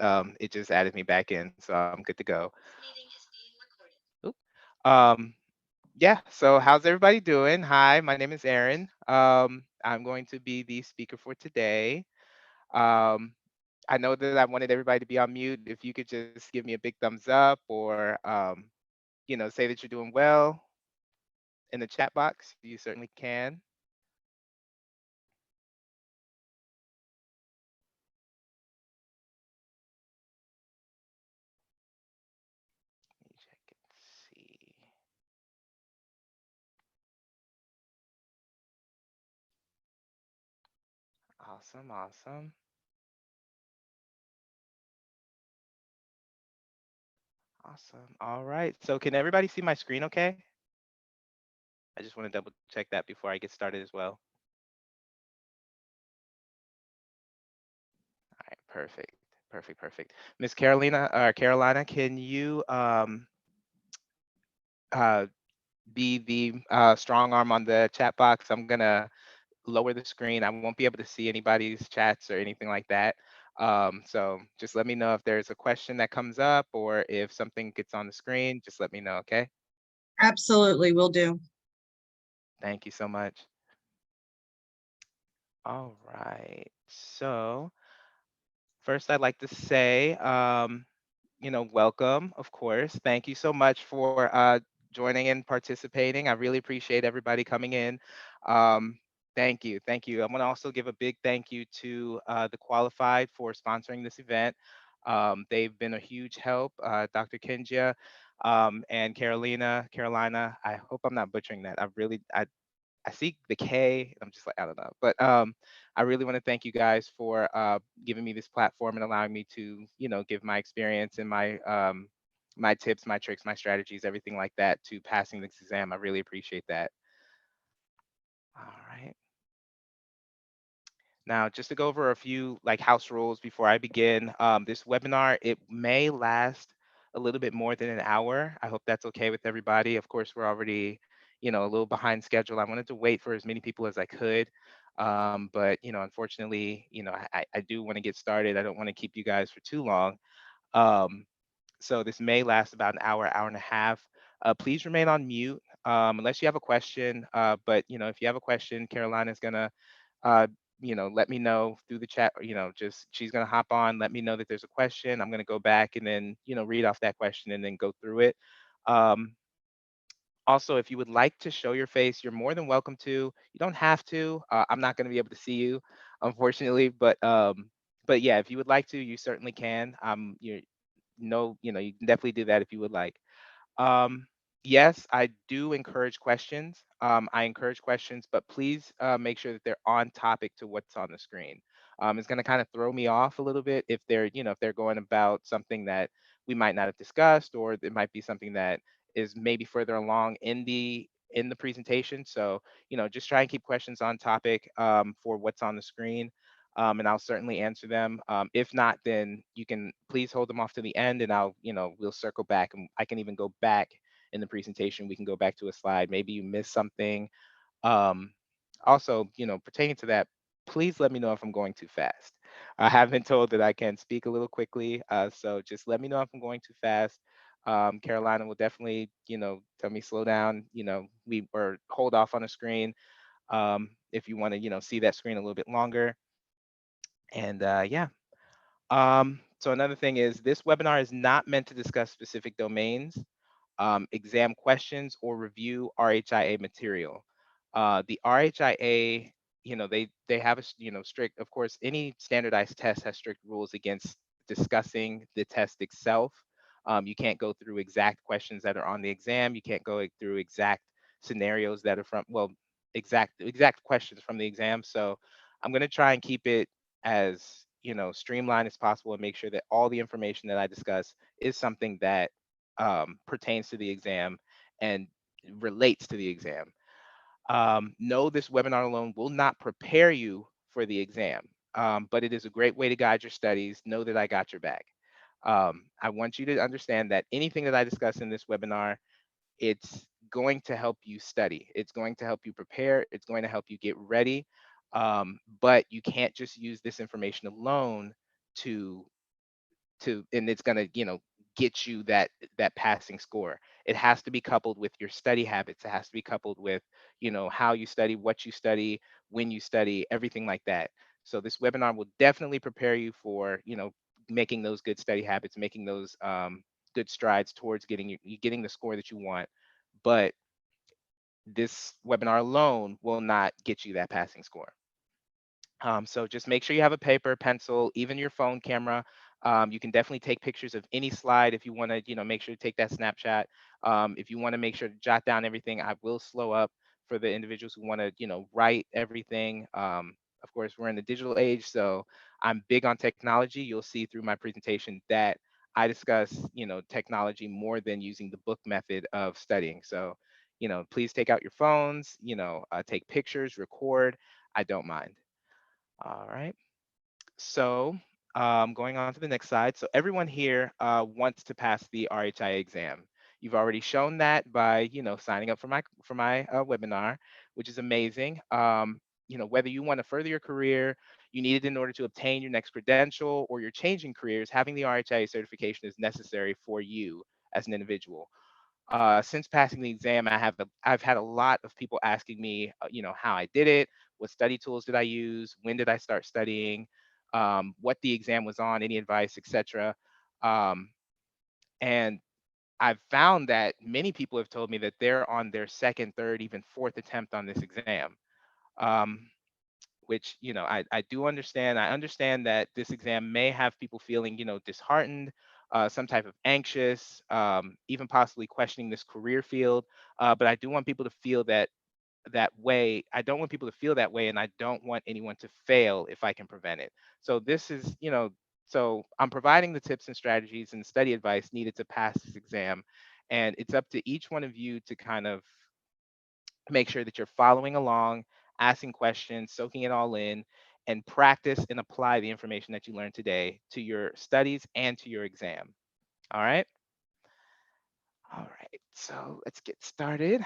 it just added me back in, so I'm good to go. Oop. Um, yeah, so how's everybody doing? Hi, my name is Aaron. I'm going to be the speaker for today. Um, I know that I wanted everybody to be on mute. If you could just give me a big thumbs up or, say that you're doing well in the chat box, you certainly can. Let me check and see. Awesome, awesome, awesome. All right. So can everybody see my screen okay? I just want to double check that before I get started as well. All right, perfect. Perfect, perfect. Miss Carolina, can you uh, be the strong arm on the chat box? I'm gonna lower the screen. I won't be able to see anybody's chats or anything like that. So just let me know if there's a question that comes up or if something gets on the screen. Just let me know, okay? Absolutely, will do. Thank you so much. All right. So first, I'd like to say, welcome, of course. Thank you so much for joining and participating. I really appreciate everybody coming in. Um, thank you. Thank you. I want to also give a big thank you to the Qualified for sponsoring this event. They've been a huge help, Dr. Kinja and Carolina. I hope I'm not butchering that. I see the K, and I'm just like, I don't know. But I really want to thank you guys for giving me this platform and allowing me to, give my experience and my tips, my tricks, my strategies, everything like that to passing this exam. I really appreciate that. All right. Now, just to go over a few like house rules before I begin, this webinar, it may last a little bit more than an hour. I hope that's okay with everybody. Of course, we're already, a little behind schedule. I wanted to wait for as many people as I could. But, unfortunately, I do want to get started. I don't want to keep you guys for too long. Um, so this may last about an hour and a half. Please remain on mute unless you have a question. But if you have a question, Carolina's gonna, uh, let me know through the chat. Just she's gonna hop on, let me know that there's a question. I'm gonna go back and then read off that question and then go through it. Um, Also, if you would like to show your face, you're more than welcome to. You don't have to. I'm not gonna be able to see you, unfortunately. But yeah, if you would like to, you certainly can. You no, you can definitely do that if you would like. Um, yes, I do encourage questions. I encourage questions, but please make sure that they're on topic to what's on the screen. It's going to kind of throw me off a little bit if they're going about something that we might not have discussed, or it might be something that is maybe further along in the presentation. So, just try and keep questions on topic for what's on the screen. And I'll certainly answer them. If not, then you can please hold them off to the end, and we'll circle back, and I can even go back in the presentation. We can go back to a slide. Maybe you missed something. Um, Also, pertaining to that, please let me know if I'm going too fast. I have been told that I can speak a little quickly, so just let me know if I'm going too fast. Carolina will definitely, tell me slow down. We or hold off on the screen if you want to, see that screen a little bit longer. And yeah. So another thing is this webinar is not meant to discuss specific domains, exam questions, or review RHIA material. The RHIA, they have strict, of course, any standardized test has strict rules against discussing the test itself. You can't go through exact questions that are on the exam. You can't go through exact scenarios that are from, well, exact questions from the exam. So I'm going to try and keep it as streamlined as possible and make sure that all the information that I discuss is something that pertains to the exam and relates to the exam. No, this webinar alone will not prepare you for the exam, but it is a great way to guide your studies. Know that I got your back. I want you to understand that anything that I discuss in this webinar, it's going to help you study. It's going to help you prepare. It's going to help you get ready. But you can't just use this information alone to and it's going to, get you that passing score. It has to be coupled with your study habits. It has to be coupled with, how you study, what you study, when you study, everything like that. So this webinar will definitely prepare you for, making those good study habits, making those good strides towards getting the score that you want. But this webinar alone will not get you that passing score. So just make sure you have a paper, pencil, even your phone camera. You can definitely take pictures of any slide if you want to, make sure to take that snapshot. If you want to make sure to jot down everything, I will slow up for the individuals who want to, write everything. Of course, we're in the digital age, so I'm big on technology. You'll see through my presentation that I discuss, technology more than using the book method of studying. So, please take out your phones, take pictures, record. I don't mind. All right. So going on to the next slide. So everyone here wants to pass the RHIA exam. You've already shown that by, signing up for my webinar, which is amazing. Whether you want to further your career, you need it in order to obtain your next credential, or you're changing careers, having the RHIA certification is necessary for you as an individual. Since passing the exam, I've had a lot of people asking me, how I did it, what study tools did I use, when did I start studying, what the exam was on, any advice, etc. Um, and I've found that many people have told me that they're on their second, third, even fourth attempt on this exam. Um, which, I do understand. I understand that this exam may have people feeling, disheartened, some type of anxious, even possibly questioning this career field. But I do want people to feel that way. I don't want people to feel that way, and I don't want anyone to fail if I can prevent it. So this is, so I'm providing the tips and strategies and study advice needed to pass this exam, and it's up to each one of you to kind of make sure that you're following along, asking questions, soaking it all in, and practice and apply the information that you learned today to your studies and to your exam. All right. All right, so let's get started.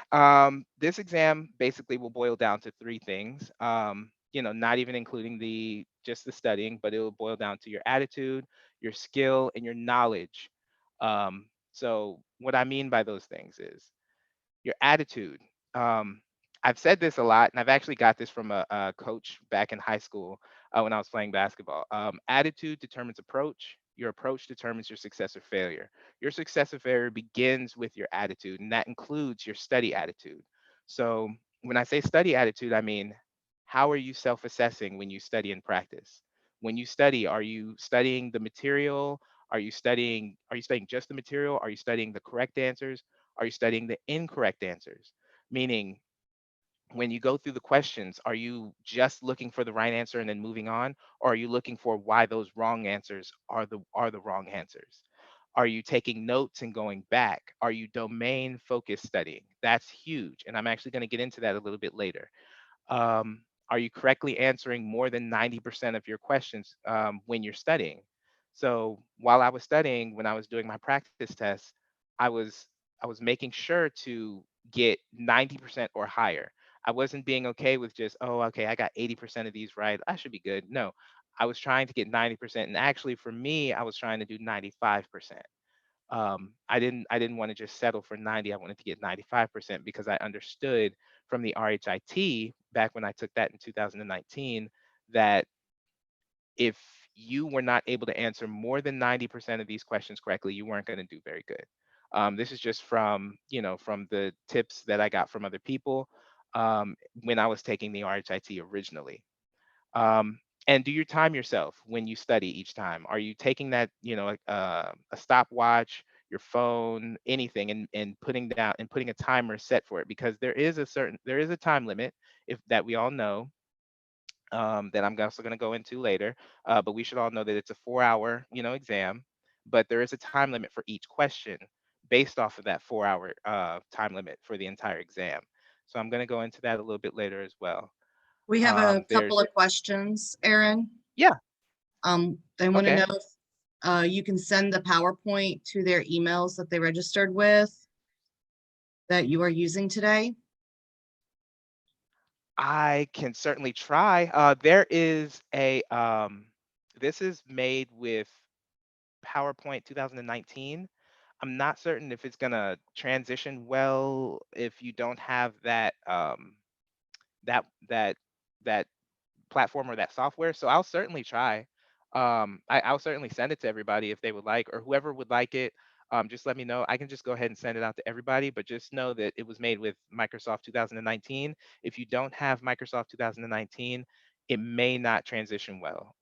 This exam basically will boil down to three things. Not even including the just the studying, but it will boil down to your attitude, your skill, and your knowledge. So what I mean by those things is your attitude. Um, I've said this a lot, and I've actually got this from a coach back in high school when I was playing basketball. Attitude determines approach. Your approach determines your success or failure. Your success or failure begins with your attitude, and that includes your study attitude. So when I say study attitude, I mean, how are you self-assessing when you study and practice? When you study, are you studying the material? Are you studying just the material? Are you studying the correct answers? Are you studying the incorrect answers? Meaning, when you go through the questions, are you just looking for the right answer and then moving on, or are you looking for why those wrong answers are the wrong answers? Are you taking notes and going back? Are you domain focused studying? That's huge, and I'm actually going to get into that a little bit later. Are you correctly answering more than 90% of your questions when you're studying? So while I was studying, when I was doing my practice tests, I was I was making sure to get 90% or higher. I wasn't being okay with just, oh, okay, I got 80% of these right. I should be good. No, I was trying to get 90%. And actually, for me, I was trying to do 95%. I didn't want to just settle for 90. I wanted to get 95% because I understood from the RHIT back when I took that in 2019 that if you were not able to answer more than 90% of these questions correctly, you weren't going to do very good. This is just from the tips that I got from other people when I was taking the RHIT originally. um, and do your time yourself when you study each time. Are you taking that, a stopwatch, your phone, anything, and putting a timer set for it? Because there is a time limit, if that we all know, that I'm also going to go into later. But we should all know that it's a 4 hour, exam, but there is a time limit for each question based off of that 4 hour time limit for the entire exam. So I'm going to go into that a little bit later as well. We have a couple There's of questions, Aaron. Yeah. They want to Okay. know if you can send the PowerPoint to their emails that they registered with that you are using today. I can certainly try. There is a this is made with PowerPoint 2019. I'm not certain if it's gonna transition well if you don't have that that that platform or that software. So I'll certainly try. I'll certainly send it to everybody if they would like, or whoever would like it. Just let me know. I can just go ahead and send it out to everybody, but just know that it was made with Microsoft 2019. If you don't have Microsoft 2019, it may not transition well.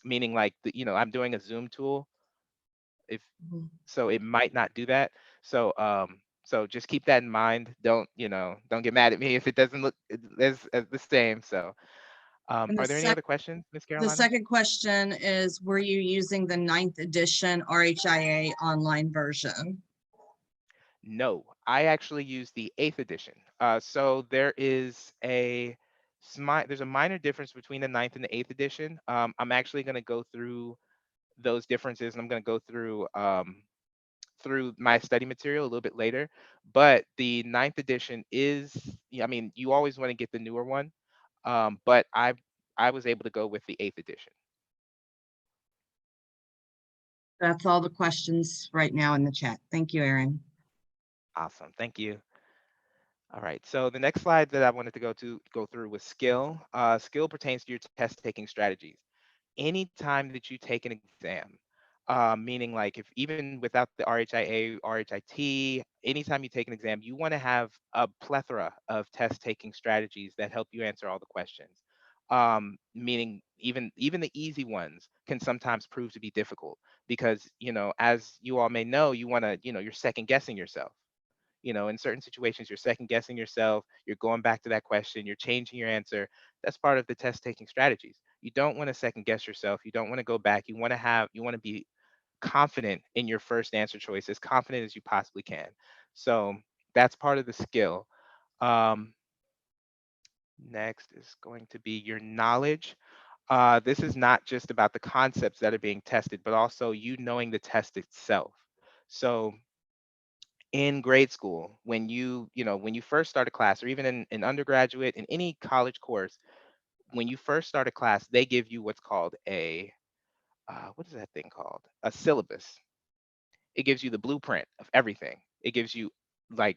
Meaning like I'm doing a Zoom tool. If Mhm. so, it might not do that. So just keep that in mind. Don't get mad at me if it doesn't look as the same. So And are there any other questions, Miss the Carolina? second question is, were you using the ninth edition RHIA online version? No, I actually use the eighth edition. So there's a minor difference between the ninth and the eighth edition. I'm actually going to go through those differences, and I'm going to go through my study material a little bit later. But the ninth edition is, yeah, I mean, you always want to get the newer one. But I was able to go with the eighth edition. That's all the questions right now in the chat. Thank you, Erin. Awesome, thank you. All right, so the next slide that I wanted to go through was skill. Skill pertains to your test taking strategies. Anytime that you take an exam, meaning like if even without the RHIA, RHIT, anytime you take an exam, you want to have a plethora of test taking strategies that help you answer all the questions. Meaning even the easy ones can sometimes prove to be difficult because as you all may know, you want to you're second guessing yourself. In certain situations, you're second guessing yourself, you're going back to that question, you're changing your answer. That's part of the test taking strategies. You don't want to second guess yourself. You don't want to go back. You want to be confident in your first answer choice, as confident as you possibly can. So that's part of the skill. Um, Next is going to be your knowledge. This is not just about the concepts that are being tested, but also you knowing the test itself. So in grade school, when you first start a class, or even in undergraduate, in any college course, when you first start a class, they give you what's called what is that thing called? A syllabus. It gives you the blueprint of everything. It gives you like,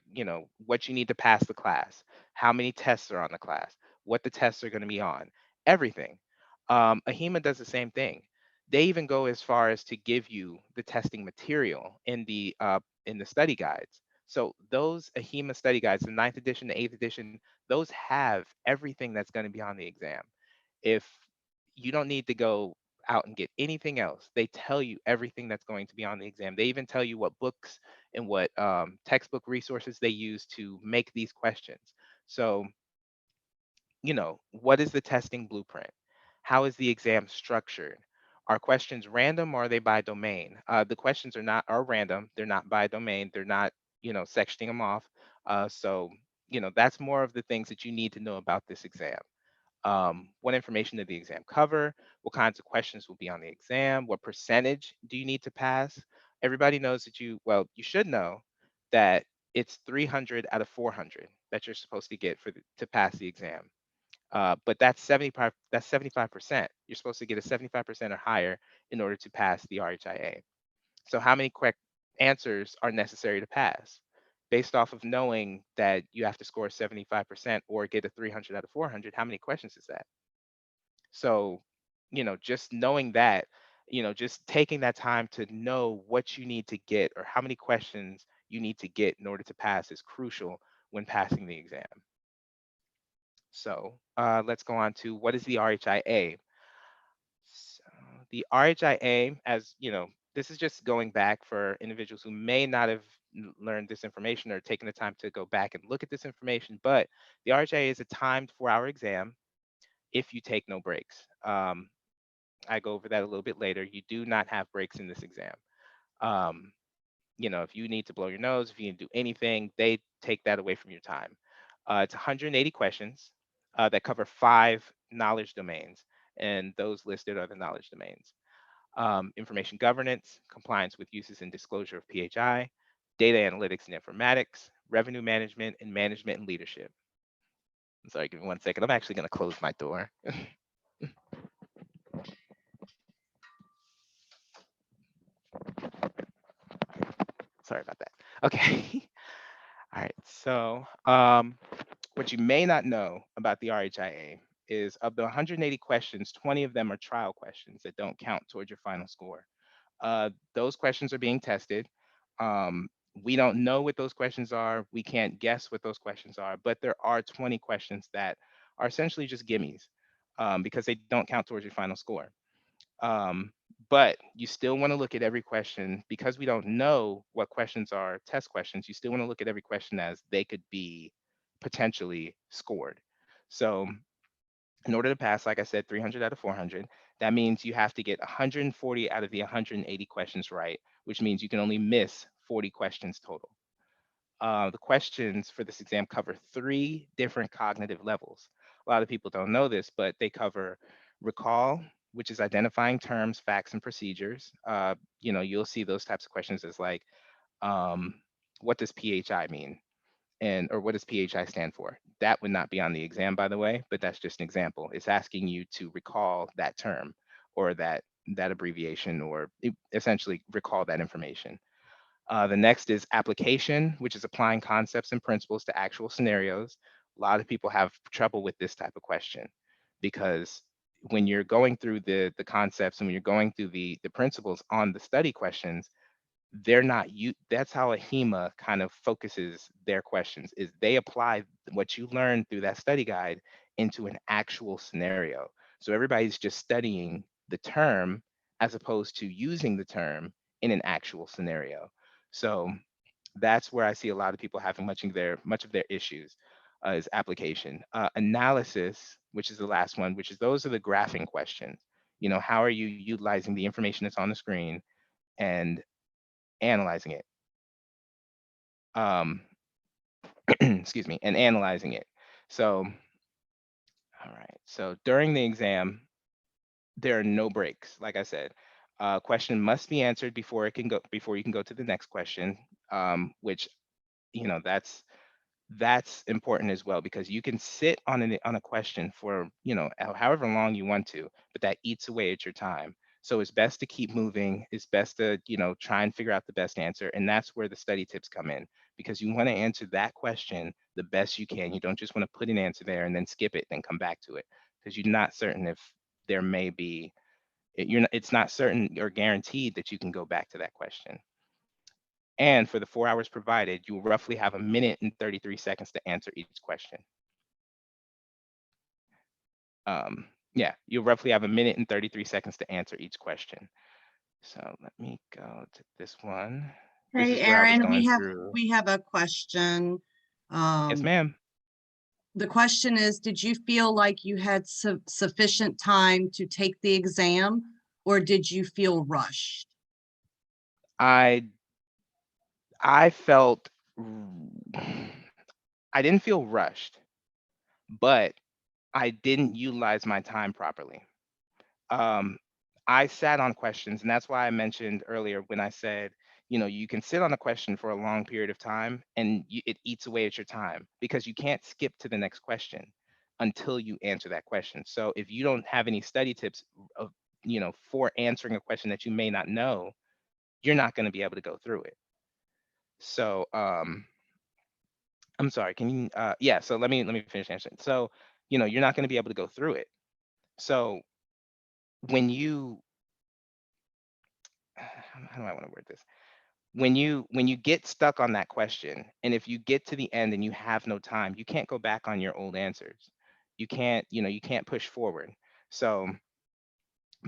what you need to pass the class, how many tests are on the class, what the tests are going to be on, everything. AHEMA does the same thing. They even go as far as to give you the testing material in the study guides. So those AHEMA study guides, the ninth edition, the eighth edition, those have everything that's going to be on the exam. If you don't need to go out and get anything else. They tell you everything that's going to be on the exam. They even tell you what books and what textbook resources they use to make these questions. So, what is the testing blueprint? How is the exam structured? Are questions random or are they by domain? The questions are random. They're not by domain. They're not, sectioning them off. So, that's more of the things that you need to know about this exam. What information did the exam cover? What kinds of questions will be on the exam? What percentage do you need to pass? Everybody knows well, you should know that it's 300 out of 400 that you're supposed to get to pass the exam. But that's 75%. You're supposed to get a 75% or higher in order to pass the RHIA. So how many correct answers are necessary to pass? Based off of knowing that you have to score 75% or get a 300 out of 400, how many questions is that? So, just knowing that, just taking that time to know what you need to get or how many questions you need to get in order to pass is crucial when passing the exam. So, let's go on to what is the RHIA? So, the RHIA, as this is just going back for individuals who may not have learned this information or taken the time to go back and look at this information, but the RHIA is a timed 4-hour exam if you take no breaks. I go over that a little bit later. You do not have breaks in this exam. Um, if you need to blow your nose, if you need to do anything, they take that away from your time. It's 180 questions that cover 5 knowledge domains, and those listed are the knowledge domains: information governance, compliance with uses and disclosure of PHI, data analytics and informatics, revenue management, and management and leadership. I'm sorry, give me 1 second. I'm actually going to close my door. Sorry about that. Okay. All right. So, what you may not know about the RHIA is of the 180 questions, 20 of them are trial questions that don't count towards your final score. Those questions are being tested. Um, we don't know what those questions are. We can't guess what those questions are, but there are 20 questions that are essentially just gimmies because they don't count towards your final score. Um, but you still want to look at every question because we don't know what questions are test questions. You still want to look at every question as they could be potentially scored. So, in order to pass, like I said, 300 out of 400, that means you have to get 140 out of the 180 questions right, which means you can only miss 40 questions total. The questions for this exam cover three different cognitive levels. A lot of people don't know this, but they cover recall, which is identifying terms, facts, and procedures. You'll see those types of questions as like, um, what does PHI mean? And or what does PHI stand for? That would not be on the exam, by the way, but that's just an example. It's asking you to recall that term or that abbreviation or essentially recall that information. The next is application, which is applying concepts and principles to actual scenarios. A lot of people have trouble with this type of question because when you're going through the concepts and when you're going through the principles on the study questions, they're not you that's how a HEMA kind of focuses their questions is they apply what you learned through that study guide into an actual scenario. So everybody's just studying the term as opposed to using the term in an actual scenario. So that's where I see a lot of people having much of their issues is application. Analysis, which is the last one, which is those are the graphing questions. How are you utilizing the information that's on the screen and analyzing it? um, excuse me, and analyzing it. So, all right. So during the exam, there are no breaks. Like I said, question must be answered before you can go to the next question. Which that's important as well because you can sit on a question for however long you want to, but that eats away at your time. So it's best to keep moving. It's best to try and figure out the best answer, and that's where the study tips come in because you want to answer that question the best you can. You don't just want to put an answer there and then skip it, then come back to it because you're not certain if there may be it's not certain or guaranteed that you can go back to that question. And for the 4 hours provided, you will roughly have a minute and 33 seconds to answer each question. Yeah, you'll roughly have a minute and 33 seconds to answer each question. So let me go to this one. This Hey, is where I was Aaron, we going have through. we have a question. Yes, Um, ma'am. the question is, did you feel like you had sufficient time to take the exam, or did you feel rushed? I I felt I didn't feel rushed, but I didn't utilize my time properly. um, I sat on questions, and that's why I mentioned earlier when I said, you can sit on a question for a long period of time, and it eats away at your time because you can't skip to the next question until you answer that question. So if you don't have any study tips of, for answering a question that you may not know, you're not going to be able to go through it. So I'm sorry. Can you? Yeah. So let me finish answering. So you're not going to be able to go through it. So when you how do I want to word this? When you get stuck on that question, and if you get to the end and you have no time, you can't go back on your old answers. You can't push forward. So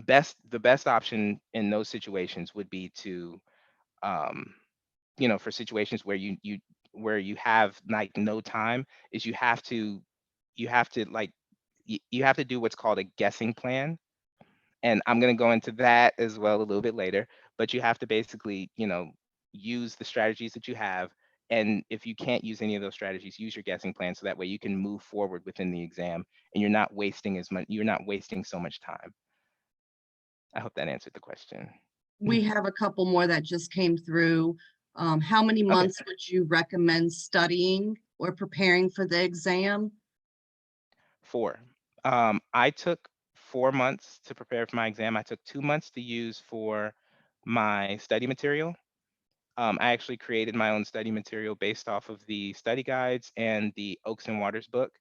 the best option in those situations would be to um for situations where you have like no time, is you have to like you have to do what's called a guessing plan. And I'm going to go into that as well a little bit later. But you have to basically, use the strategies that you have. And if you can't use any of those strategies, use your guessing plan so that way you can move forward within the exam and you're not wasting so much time. I hope that answered the question. We have a couple more that just came through. How many Okay. months would you recommend studying or preparing for the exam? Four. I took 4 months to prepare for my exam. I took 2 months to use for my study material. I actually created my own study material based off of the study guides and the Oaks and Waters book.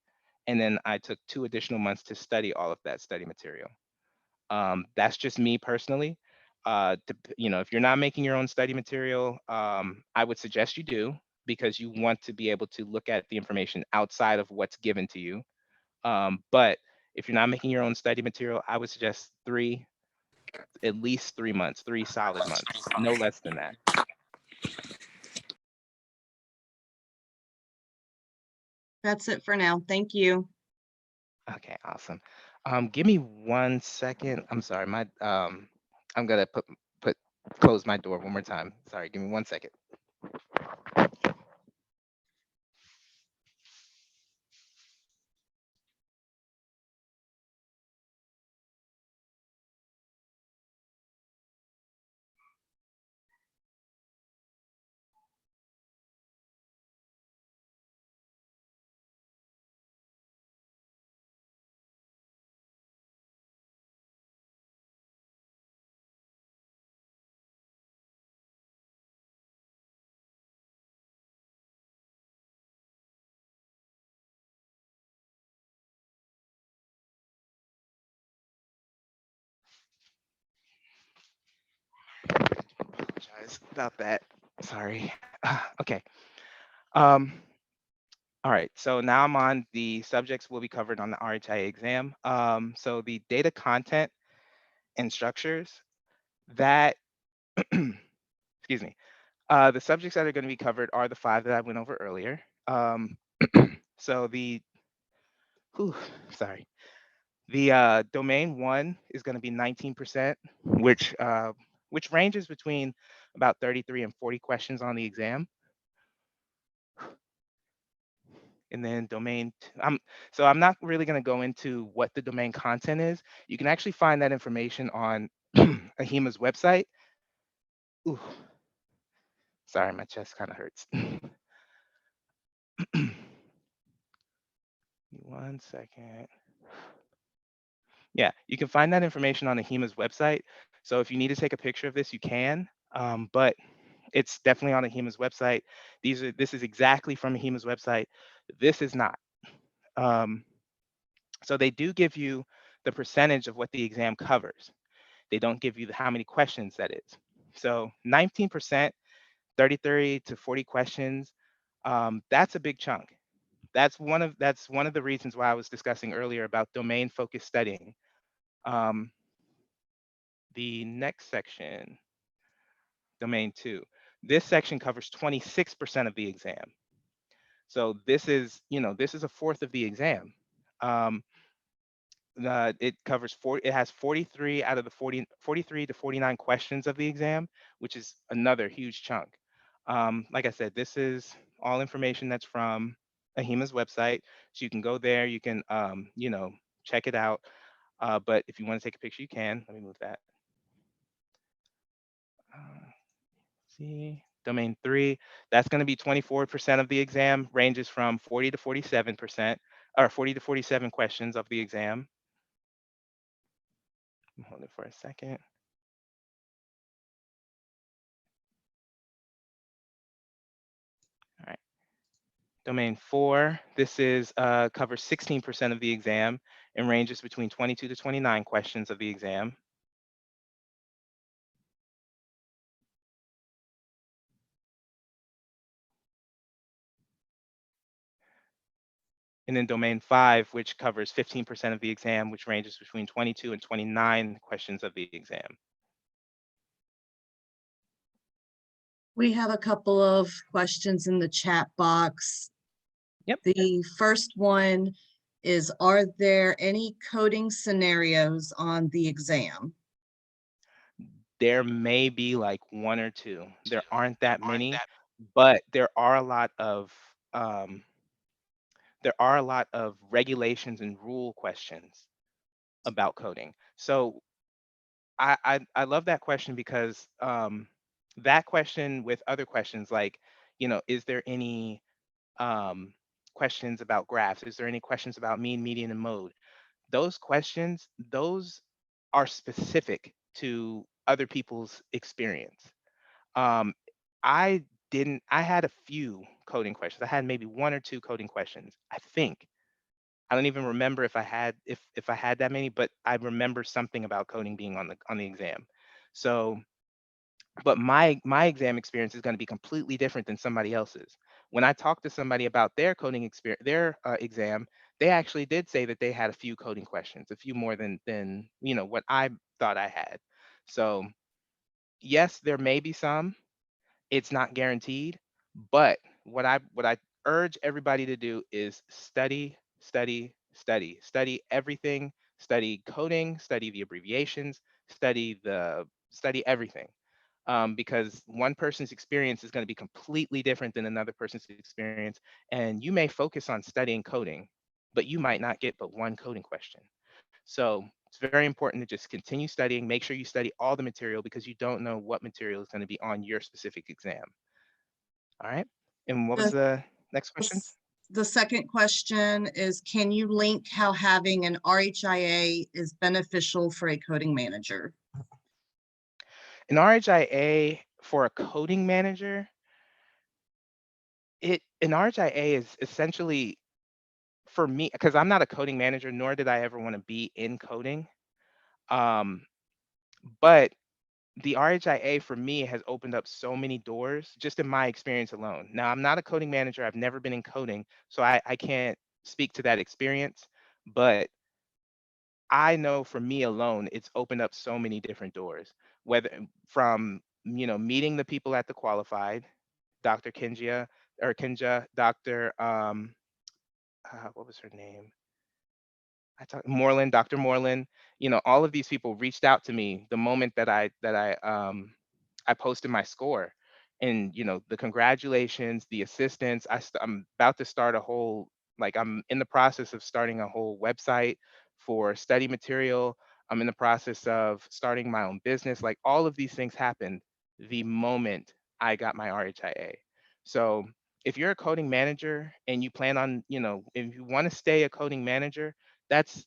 And then I took 2 additional months to study all of that study material. That's just me personally. If you're not making your own study material, I would suggest you do, because you want to be able to look at the information outside of what's given to you. But if you're not making your own study material, I would suggest at least 3 months, 3 solid months, no less than that. That's it for now. Thank you. Okay, awesome. Give me 1 second. I'm sorry, I'm gonna put close my door one more time. Sorry, give me 1 second. Apologize about that. Sorry. Okay. Um, all right. So now I'm on the subjects will be covered on the RHIA exam. So the data content and structures that, excuse me, the subjects that are going to be covered are the five that I went over earlier. So whew, sorry, the domain one is going to be 19%, which ranges between about 33 and 40 questions on the exam. And then I'm not really going to go into what the domain content is. You can actually find that information on AHIMA's website. Ooh, sorry, my chest kind of hurts. 1 second. Yeah, you can find that information on AHIMA's website. So if you need to take a picture of this, you can. But it's definitely on AHIMA's website. This is exactly from AHIMA's website. This is not. Um, so they do give you the percentage of what the exam covers. They don't give you how many questions that is. So 19%, 33 to 40 questions. That's a big chunk. That's one of the reasons why I was discussing earlier about domain focused studying. Um, the next section, domain two, this section covers 26% of the exam. So this is a fourth of the exam. Um, it has 43 out of the 43 to 49 questions of the exam, which is another huge chunk. Like I said, this is all information that's from AHIMA's website. So you can go there, you can, check it out. But if you want to take a picture, you can. Let me move that. Uh, see, domain three, that's going to be 24% of the exam, ranges from 40 to 47%, or 40 to 47 questions of the exam. Hold it for a second. All right. Domain four, this is covers 16% of the exam and ranges between 22 to 29 questions of the exam. And then domain five, which covers 15% of the exam, which ranges between 22 and 29 questions of the exam. We have a couple of questions in the chat box. Yep. The first one is, are there any coding scenarios on the exam? There may be like one or two. There aren't that many, but um, there are a lot of regulations and rule questions about coding. So I love that question because that question with other questions like, is there any um, questions about graphs? Is there any questions about mean, median, and mode? Those questions, those are specific to other people's experience. Um, I had a few coding questions. I had maybe one or two coding questions, I think. I don't even remember if I had that many, but I remember something about coding being on the exam. So, but my exam experience is going to be completely different than somebody else's. When I talked to somebody about their coding experience, their exam, they actually did say that they had a few coding questions, a few more than what I thought I had. So yes, there may be some. It's not guaranteed, but what I urge everybody to do is study, study, study, study everything, study coding, study the abbreviations, study everything. Because one person's experience is going to be completely different than another person's experience, and you may focus on studying coding, but you might not get but one coding question. So it's very important to just continue studying. Make sure you study all the material because you don't know what material is going to be on your specific exam. All right. And what was The, the next the questions? s- the second question is, can you link how having an RHIA is beneficial for a coding manager? An RHIA for a coding manager, an RHIA is essentially for me because I'm not a coding manager, nor did I ever want to be in coding. Um, but the RHIA for me has opened up so many doors just in my experience alone. Now, I'm not a coding manager. I've never been in coding, so I can't speak to that experience. But I know for me alone, it's opened up so many different doors, whether from, meeting the people at the qualified, Dr. Kinja, what was her name? I talked Moreland, Dr. Moreland, all of these people reached out to me the moment I posted my score. And the congratulations, the assistance. I'm about to start a whole like I'm in the process of starting a whole website for study material. I'm in the process of starting my own business. Like all of these things happened the moment I got my RHIA. So if you're a coding manager and you plan on, if you want to stay a coding manager, that's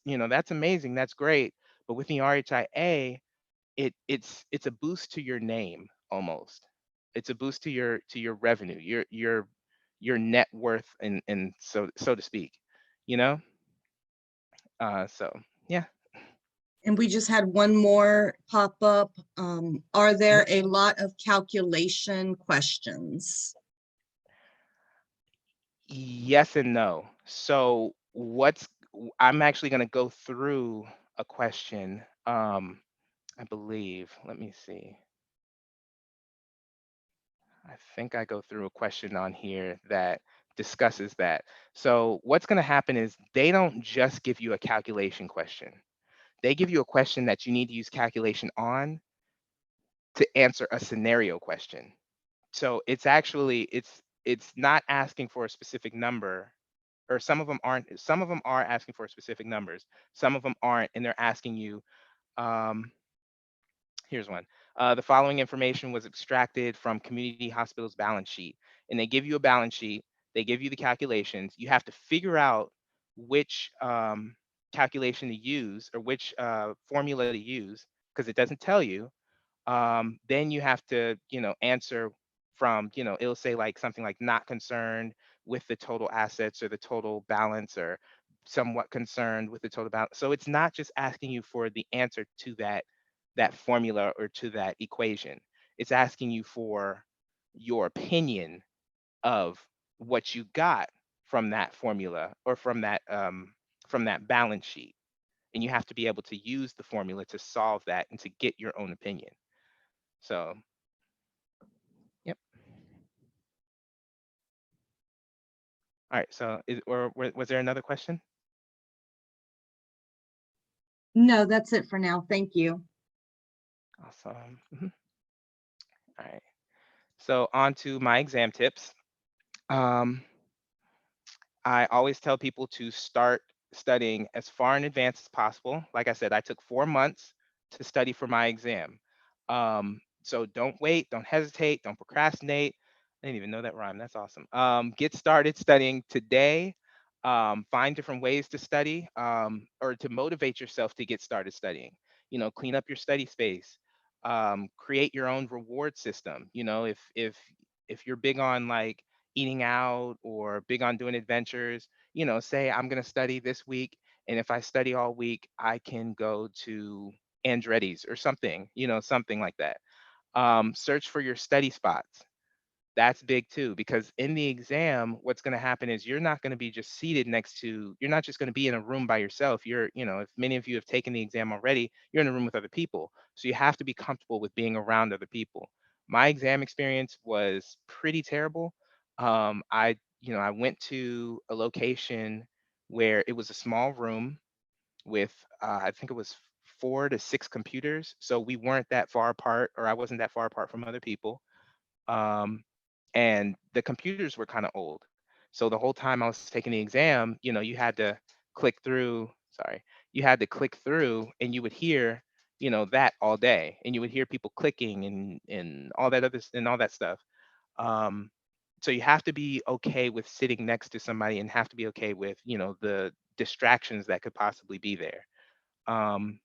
amazing. That's great. But with the RHIA, it's a boost to your name almost. It's a boost to your revenue, your net worth and so to speak, you know? So yeah. And we just had one more pop up. Are Mhm. there a lot of calculation questions? Yes and no. So I'm actually gonna go through a question. I believe. Let me see. I think I go through a question on here that discusses that. So what's going to happen is they don't just give you a calculation question. They give you a question that you need to use calculation on to answer a scenario question. So it's not asking for a specific number, or some of them aren't. Some of them are asking for specific numbers. Some of them aren't, and they're asking you um, here's one. The following information was extracted from community hospital's balance sheet. And they give you a balance sheet, they give you the calculations. You have to figure out which calculation to use or which formula to use because it doesn't tell you. Then you have to, answer from, it'll say like something like not concerned with the total assets or the total balance or somewhat concerned with the total balance. So it's not just asking you for the answer to that formula or to that equation. It's asking you for your opinion of what you got from that formula or from that balance sheet. And you have to be able to use the formula to solve that and to get your own opinion. So, yep. All right. So, was there another question? No, that's it for now. Thank you. Awesome. All right. So, on to my exam tips. Um, I always tell people to start studying as far in advance as possible. Like I said, I took 4 months to study for my exam. So don't wait, don't hesitate, don't procrastinate. I didn't even know that rhyme. That's awesome. Get started studying today. Find different ways to study or to motivate yourself to get started studying. Clean up your study space. Create your own reward system. If if you're big on like eating out or big on doing adventures, say I'm going to study this week, and if I study all week, I can go to Andretti's or something, something like that. Search for your study spots. That's big too, because in the exam, what's going to happen is you're not going to be just seated next to, you're not just going to be in a room by yourself. If many of you have taken the exam already, you're in a room with other people. So you have to be comfortable with being around other people. My exam experience was pretty terrible. I went to a location where it was a small room with, I think it was 4 to 6 computers. So we weren't that far apart, or I wasn't that far apart from other people. um, and the computers were kind of old. So the whole time I was taking the exam, you had to click through. Sorry, you had to click through, and you would hear, that all day, and you would hear people clicking and all that and all that stuff. Um, so you have to be okay with sitting next to somebody, and have to be okay with, the distractions that could possibly be there. Um,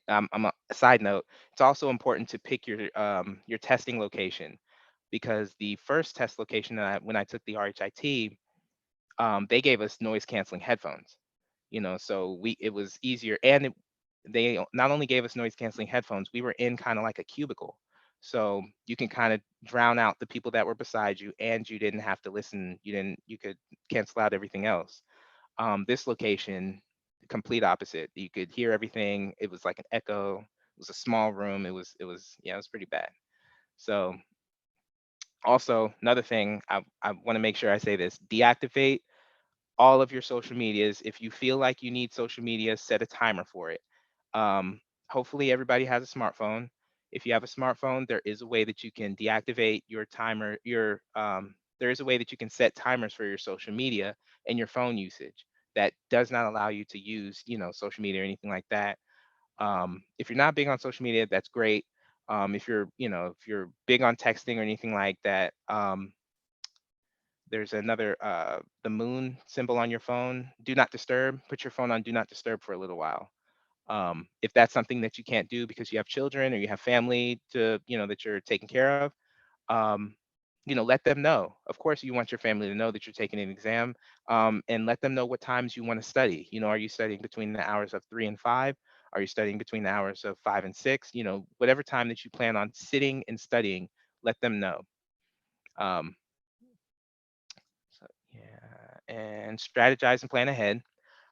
I'm a side note. It's also important to pick your testing location, because the first test location when I took the RHIT, they gave us noise canceling headphones. So it was easier, and they not only gave us noise canceling headphones, we were in kind of like a cubicle, so you can kind of drown out the people that were beside you, and you didn't have to listen. You could cancel out everything else. This location, complete opposite. You could hear everything. It was like an echo. It was a small room. It was yeah, it was pretty bad. So also another thing, I want to make sure I say this: deactivate all of your social medias. If you feel like you need social media, set a timer for it. Um, Hopefully everybody has a smartphone. If you have a smartphone, there is a way that you can deactivate your timer. There is a way that you can set timers for your social media and your phone usage that does not allow you to use, social media or anything like that. If you're not big on social media, that's great. If you're big on texting or anything like that, there's another, the moon symbol on your phone. Do not disturb. Put your phone on do not disturb for a little while. If that's something that you can't do because you have children or you have family that you're taking care of, um, let them know. Of course, you want your family to know that you're taking an exam, and let them know what times you want to study. Are you studying between the hours of 3 and 5? Are you studying between the hours of 5 and 6? Whatever time that you plan on sitting and studying, let them know. Um, so yeah, and strategize and plan ahead.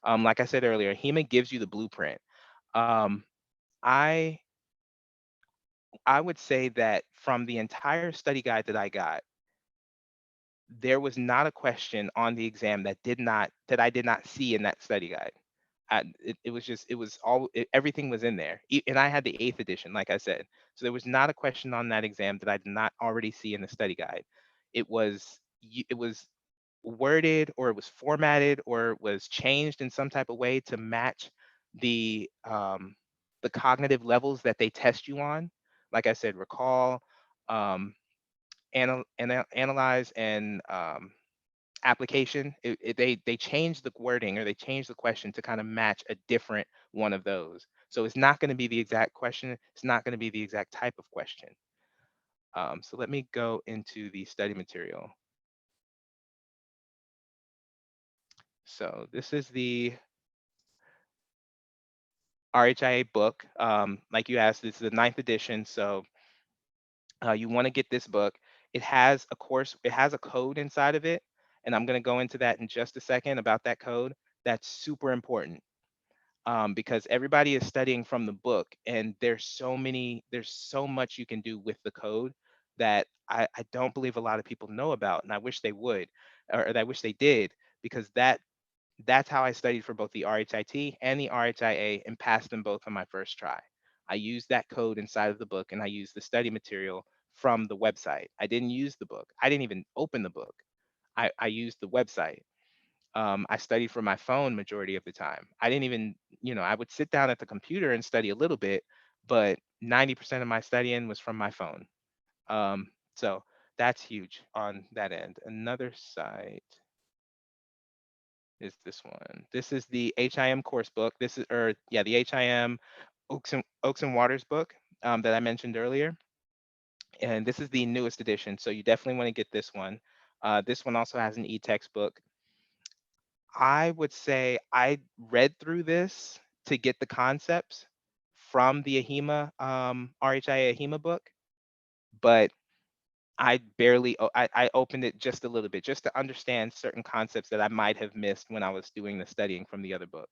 Like I said earlier, HEMA gives you the blueprint. Um, I I would say that from the entire study guide that I got, there was not a question on the exam that I did not see in that study guide. It was just, it was all everything was in there. And I had the eighth edition, like I said. So there was not a question on that exam that I did not already see in the study guide. It was worded, or it was formatted, or it was changed in some type of way to match the um, the cognitive levels that they test you on. Like I said, recall, um, analyze, and application. They changed the wording, or they changed the question to kind of match a different one of those. So it's not going to be the exact question. It's not going to be the exact type of question. So let me go into the study material. So this is the RHIA book. Like you asked, this is the ninth edition. So you want to get this book. It has a code inside of it. And I'm going to go into that in just a second about that code. That's super important, because everybody is studying from the book, and there's so much you can do with the code that I don't believe a lot of people know about. And I wish they would, or I wish they did, because that's how I studied for both the RHIT and the RHIA, and passed them both on my first try. I used that code inside of the book, and I used the study material from the website. I didn't use the book. I didn't even open the book. I used the website. I studied from my phone majority of the time. I didn't even, I would sit down at the computer and study a little bit, but 90% of my studying was from my phone. So that's huge on that end. Another site is this one. This is the HIM course book. This is, or yeah, the HIM Oaks and Waters book, that I mentioned earlier. And this is the newest edition, so you definitely want to get this one. This one also has an e-textbook. I would say I read through this to get the concepts from the AHIMA, RHIA AHIMA book, but I opened it just a little bit just to understand certain concepts that I might have missed when I was doing the studying from the other book.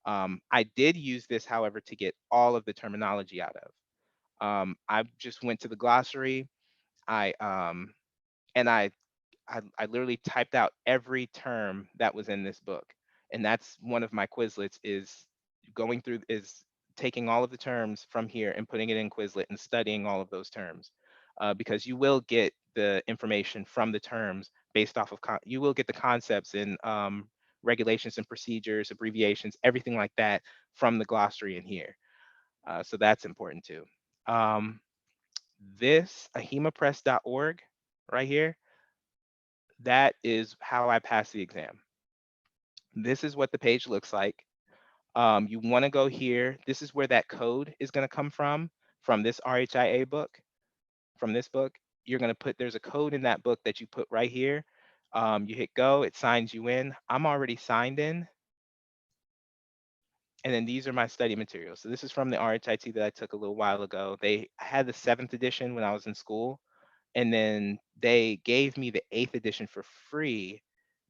I did use this, however, to get all of the terminology out of. I just went to the glossary. I and I literally typed out every term that was in this book, and that's one of my Quizlets is taking all of the terms from here and putting it in Quizlet and studying all of those terms, because you will get the information from the terms based off of you will get the concepts and regulations and procedures, abbreviations, everything like that from the glossary in here. So that's important too. Um, this ahimapress.org right here, that is how I pass the exam. This is what the page looks like. You want to go here. This is where that code is going to come from this RHIA book, from this book. You're going to put, there's a code in that book that you put right here. You hit go, it signs you in. I'm already signed in. And then these are my study materials. So this is from the RHIT that I took a little while ago. I had the 7th edition when I was in school, and then they gave me the 8th edition for free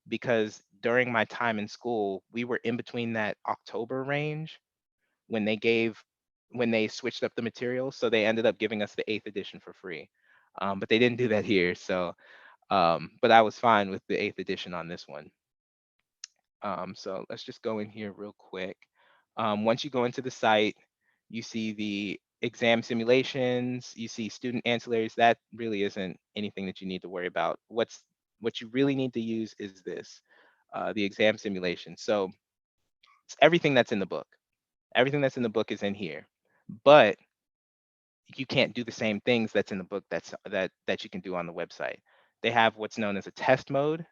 because during my time in school, we were in between that October range when when they switched up the materials. So they ended up giving us the 8th edition for free. But they didn't do that here. So, but I was fine with the 8th edition on this one. So let's just go in here real quick. Once you go into the site, you see the exam simulations, you see student ancillaries. That really isn't anything that you need to worry about. What you really need to use is this, the exam simulation. So it's everything that's in the book. Everything that's in the book is in here, but you can't do the same things that's in the book that you can do on the website. They have what's known as a test mode.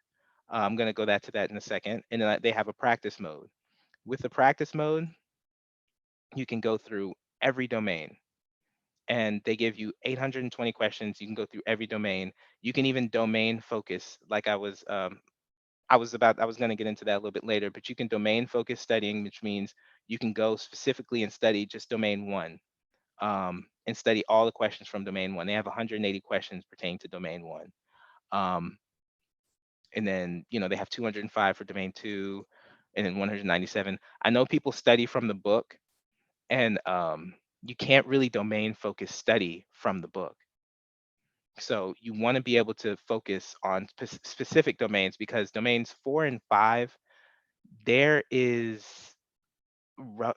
I'm going to go to that in a second, and then they have a practice mode. With the practice mode, you can go through every domain, and they give you 820 questions. You can go through every domain. You can even domain focus, like I was going to get into that a little bit later, but you can domain focus studying, which means you can go specifically and study just domain one, and study all the questions from domain one. They have 180 questions pertaining to domain one. Um, and then, they have 205 for domain two, and then 197. I know people study from the book, and you can't really domain focus study from the book. So you want to be able to focus on specific domains, because domains 4 and 5, there is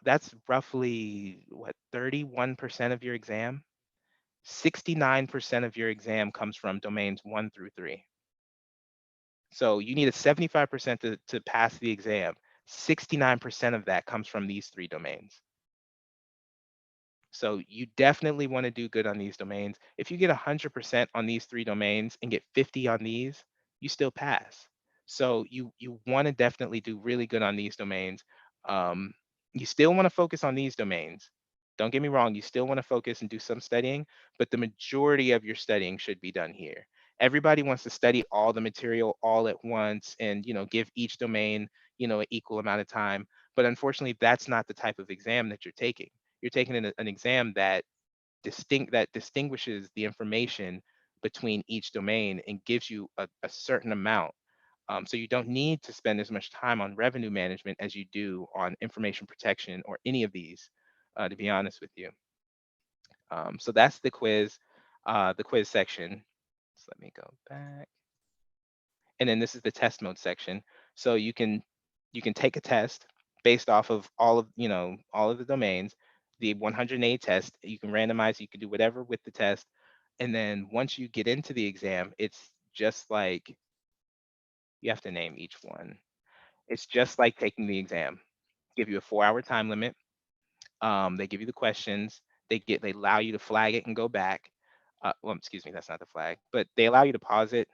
that's roughly what, 31% of your exam. 69% of your exam comes from domains 1 through 3. So you need a 75% to pass the exam. 69% of that comes from these 3 domains. So you definitely want to do good on these domains. If you get 100% on these 3 domains and get 50 on these, you still pass. So you want to definitely do really good on these domains. Um, you still want to focus on these domains. Don't get me wrong, you still want to focus and do some studying, but the majority of your studying should be done here. Everybody wants to study all the material all at once and give each domain an equal amount of time. But unfortunately, that's not the type of exam that you're taking. You're taking an exam that distinguishes the information between each domain and gives you a certain amount. So you don't need to spend as much time on revenue management as you do on information protection or any of these, to be honest with you. So that's the quiz section. So let me go back. And then this is the test mode section. So you can take a test based off of all of the domains, the 108 test. You can randomize, you can do whatever with the test. And then once you get into the exam, it's just like, you have to name each one. It's just like taking the exam. Give you a 4-hour time limit. They give you the questions. They allow you to flag it and go back. Well, excuse me, that's not the flag, but they allow you to pause it.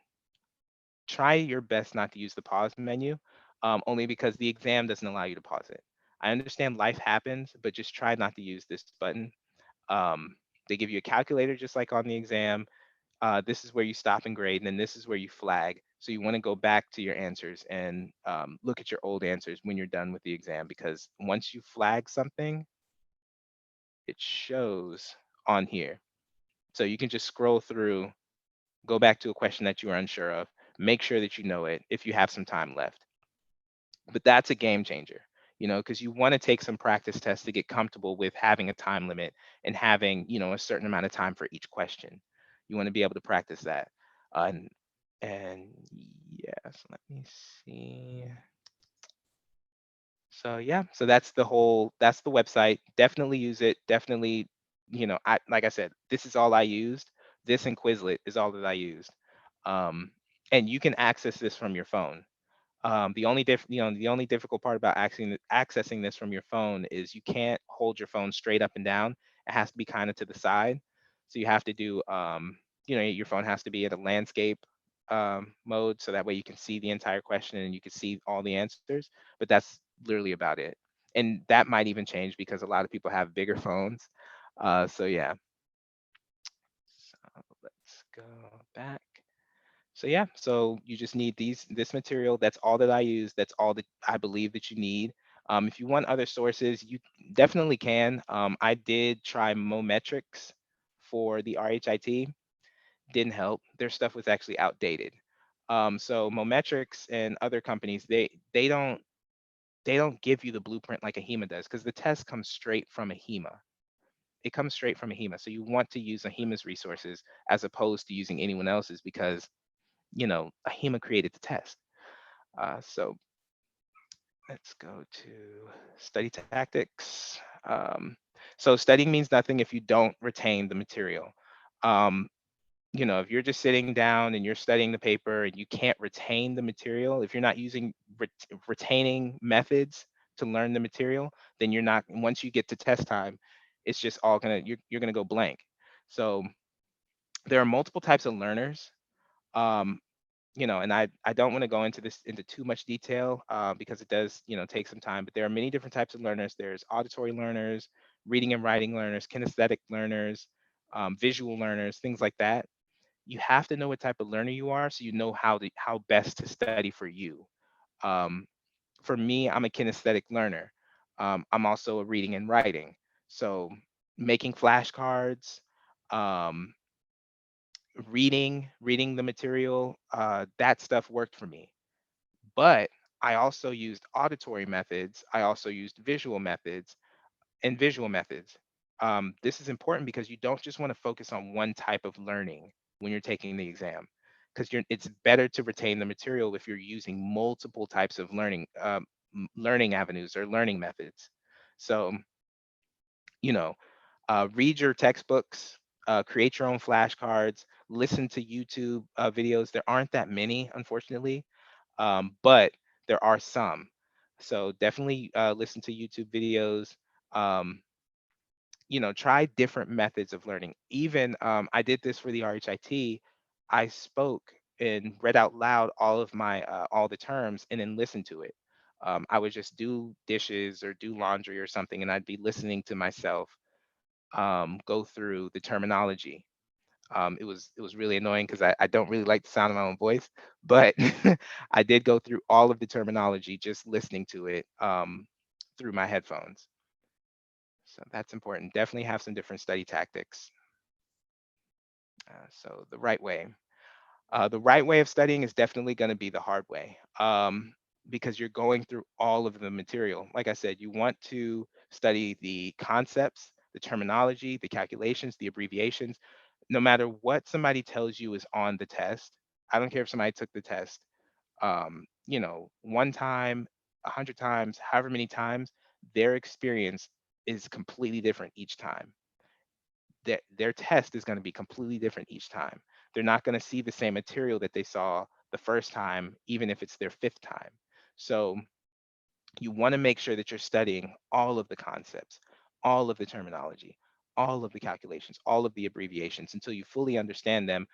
Try your best not to use the pause menu, only because the exam doesn't allow you to pause it. I understand life happens, but just try not to use this button. They give you a calculator just like on the exam. this is where you stop and grade, and then this is where you flag. So you want to go back to your answers and look at your old answers when you're done with the exam, because once you flag something, it shows on here. So you can just scroll through, go back to a question that you were unsure of, make sure that you know it if you have some time left. But that's a game changer, because you want to take some practice tests to get comfortable with having a time limit and having, a certain amount of time for each question. You want to be able to practice that. And yes, let me see. So yeah, so that's the website. Definitely use it. Definitely, I like I said, this is all I used. This and Quizlet is all that I used. Um, and you can access this from your phone. The only difficult part about accessing this from your phone is you can't hold your phone straight up and down. It has to be kind of to the side. So you have to do, your phone has to be in a landscape mode, so that way you can see the entire question and you can see all the answers. But that's literally about it. And that might even change because a lot of people have bigger phones. So yeah. So let's go back. So yeah, so you just need this material. That's all that I use. That's all that I believe that you need. If you want other sources, you definitely can. I did try Mometrics for the RHIT. Didn't help. Their stuff was actually outdated. So Mometrics and other companies, they don't give you the blueprint like AHEMA does, because the test comes straight from AHEMA. It comes straight from AHEMA. So you want to use AHEMA's resources as opposed to using anyone else's, because AHEMA created the test. So let's go to study tactics. So studying means nothing if you don't retain the material. Um, if you're just sitting down and you're studying the paper and you can't retain the material, if you're not using retaining methods to learn the material, then you're not. Once you get to test time, it's just all you're gonna go blank. So there are multiple types of learners. Um, and I don't want to go into too much detail, because it does, take some time. But there are many different types of learners. There's auditory learners, reading and writing learners, kinesthetic learners, visual learners, things like that. You have to know what type of learner you are, so you know how best to study for you. Um, for me, I'm a kinesthetic learner. I'm also a reading and writing. So making flashcards, um, reading the material, that stuff worked for me. But I also used auditory methods. I also used visual methods. This is important because you don't just want to focus on one type of learning when you're taking the exam, because it's better to retain the material if you're using multiple types of learning avenues or learning methods. So, you know, read your textbooks, create your own flashcards, listen to YouTube videos. There aren't that many, unfortunately, but there are some. So definitely listen to YouTube videos. Um, try different methods of learning. Even I did this for the RHIT. I spoke and read out loud all the terms and then listened to it. I would just do dishes or do laundry or something, and I'd be listening to myself go through the terminology. It was really annoying because I don't really like the sound of my own voice, but I did go through all of the terminology just listening to it through my headphones. So that's important. Definitely have some different study tactics. So the right way of studying is definitely going to be the hard way, because you're going through all of the material. Like I said, you want to study the concepts, the terminology, the calculations, the abbreviations. No matter what somebody tells you is on the test, I don't care if somebody took the test, one time, 100 times, however many times, their experience is completely different each time. Their test is going to be completely different each time. They're not going to see the same material that they saw the first time, even if it's their fifth time. So you want to make sure that you're studying all of the concepts, all of the terminology, all of the calculations, all of the abbreviations until you fully understand them,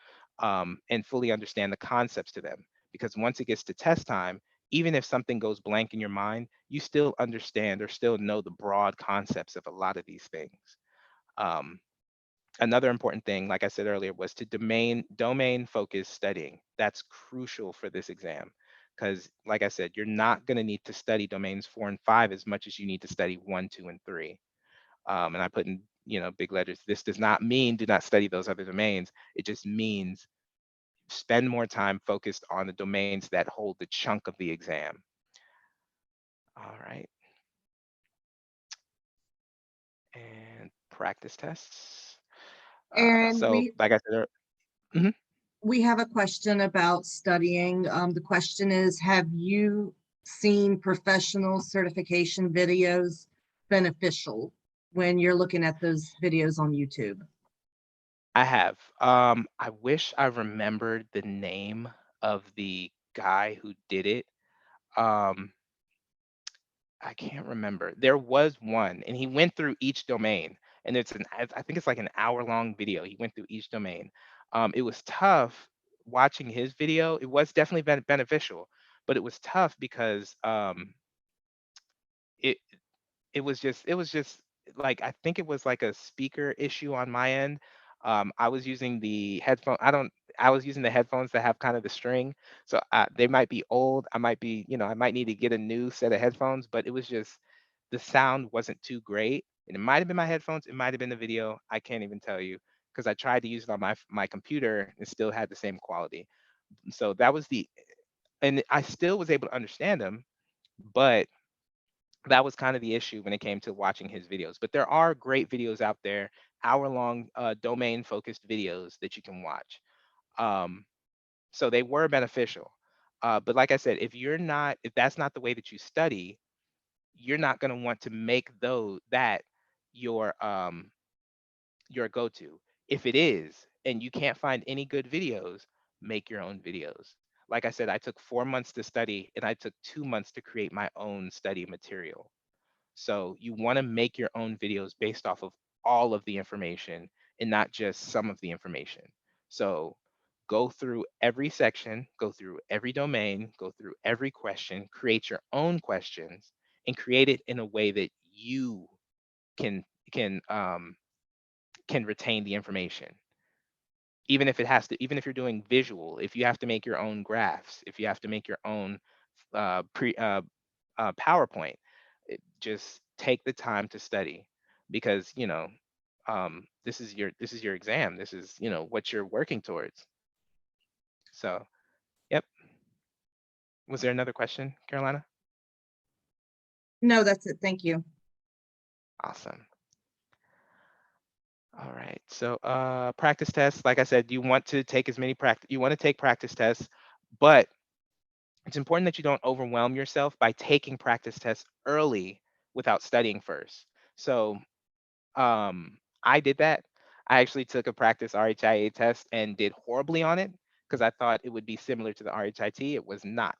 and fully understand the concepts to them. Because once it gets to test time, even if something goes blank in your mind, you still understand or still know the broad concepts of a lot of these things. Um, Another important thing, like I said earlier, was to domain focused studying. That's crucial for this exam because, like I said, you're not going to need to study domains 4 and 5 as much as you need to study 1, 2, and 3. And I put in, big letters. This does not mean do not study those other domains. It just means spend more time focused on the domains that hold the chunk of the exam. All right, and practice tests. And So, like I said, mhm. we have a question about studying. The question is, have you seen professional certification videos beneficial when you're looking at those videos on YouTube? I have. I wish I remembered the name of the guy who did it. Um, I can't remember. There was one, and he went through each domain, and I think it's like an hour-long video. He went through each domain. It was tough watching his video. It was definitely beneficial, but it was tough because it it was just like I think it was like a speaker issue on my end. I was using the headphone. I was using the headphones that have kind of the string, so they might be old. I might be, I might need to get a new set of headphones. But it was just the sound wasn't too great, and it might have been my headphones. It might have been the video. I can't even tell you because I tried to use it on my computer and still had the same quality. So that was and I still was able to understand them, but that was kind of the issue when it came to watching his videos. But there are great videos out there, hour-long domain-focused videos that you can watch. Um, so they were beneficial. But like I said, if that's not the way that you study, you're not going to want to make that your your go-to. If it is, and you can't find any good videos, make your own videos. Like I said, I took 4 months to study, and I took 2 months to create my own study material. So you want to make your own videos based off of all of the information and not just some of the information. So go through every section, go through every domain, go through every question, create your own questions, and create it in a way that you can can um, can retain the information. Even if you're doing visual, if you have to make your own graphs, if you have to make your own pre PowerPoint. Just take the time to study because this is your exam. This is what you're working towards. So, yep. Was there another question, Carolina? No, that's it. Thank you. Awesome. All right. So, practice tests. Like I said, you want to take as many practice. You want to take practice tests, but it's important that you don't overwhelm yourself by taking practice tests early without studying first. So, I did that. I actually took a practice RHIA test and did horribly on it because I thought it would be similar to the RHIT. It was not.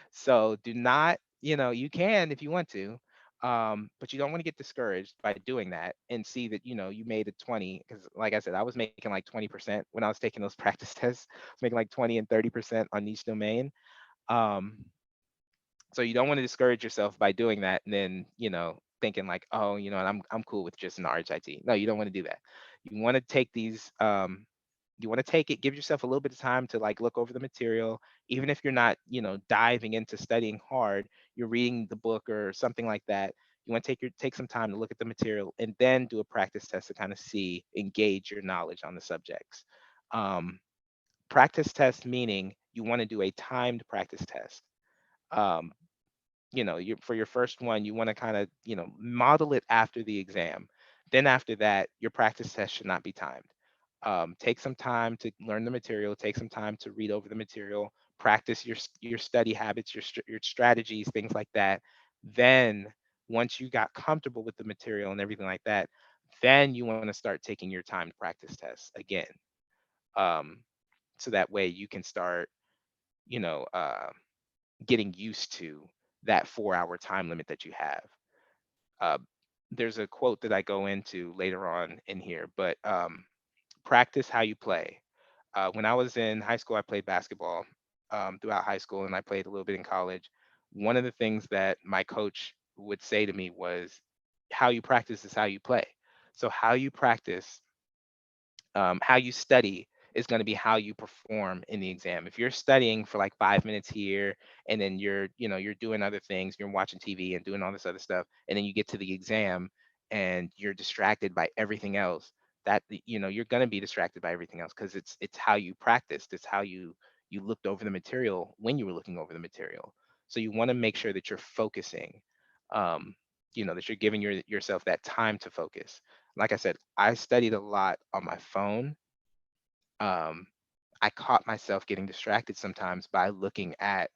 So do not, you can if you want to, but you don't want to get discouraged by doing that and see that, you made a 20. Because like I said, I was making like 20% when I was taking those practice tests. I was making like 20 and 30% on each domain. Um, so you don't want to discourage yourself by doing that and then, thinking like, oh, I'm cool with just an RHIT. No, you don't want to do that. You want to take these, you want to take it, give yourself a little bit of time to like look over the material. Even if you're not, diving into studying hard, you're reading the book or something like that. You want to take some time to look at the material and then do a practice test to kind of engage your knowledge on the subjects. Um, Practice test meaning you want to do a timed practice test. Um, for your first one, you want to kind of, model it after the exam. Then after that, your practice test should not be timed. Take some time to learn the material, take some time to read over the material, practice your study habits, your strategies, things like that. Then once you got comfortable with the material and everything like that, then you want to start taking your timed practice tests again. Um, so that way you can start, you know, uh, getting used to that 4 hour time limit that you have. Uh, there's a quote that I go into later on in here, but practice how you play. When I was in high school, I played basketball throughout high school and I played a little bit in college. One of the things that my coach would say to me was, how you practice is how you play. So, how you practice How you study is going to be how you perform in the exam. If you're studying for like 5 minutes here, and then you're doing other things, you're watching TV and doing all this other stuff, and then you get to the exam and you're distracted by everything else, you're going to be distracted by everything else, because it's how you practiced, it's how you looked over the material when you were looking over the material. So you want to make sure that you're focusing, um, that you're giving yourself that time to focus. Like I said, I studied a lot on my phone. um, I caught myself getting distracted sometimes by looking at,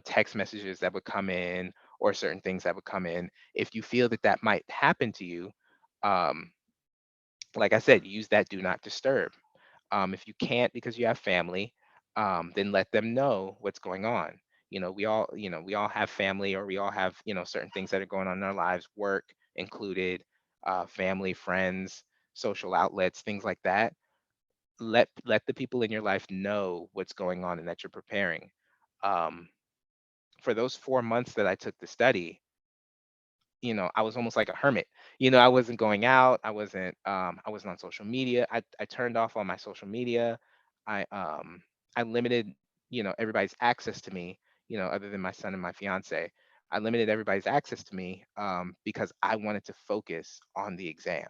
text messages that would come in, or certain things that would come in. If you feel that that might happen to you, um, like I said, use that do not disturb. If you can't because you have family, then let them know what's going on. We all have family, or we all have, certain things that are going on in our lives, work included, family, friends, social outlets, things like that. Let the people in your life know what's going on and that you're preparing. Um, for those 4 months that I took the study, I was almost like a hermit. I wasn't going out. I wasn't on social media. I turned off all my social media. I limited, everybody's access to me, other than my son and my fiance. I limited everybody's access to me, because I wanted to focus on the exam.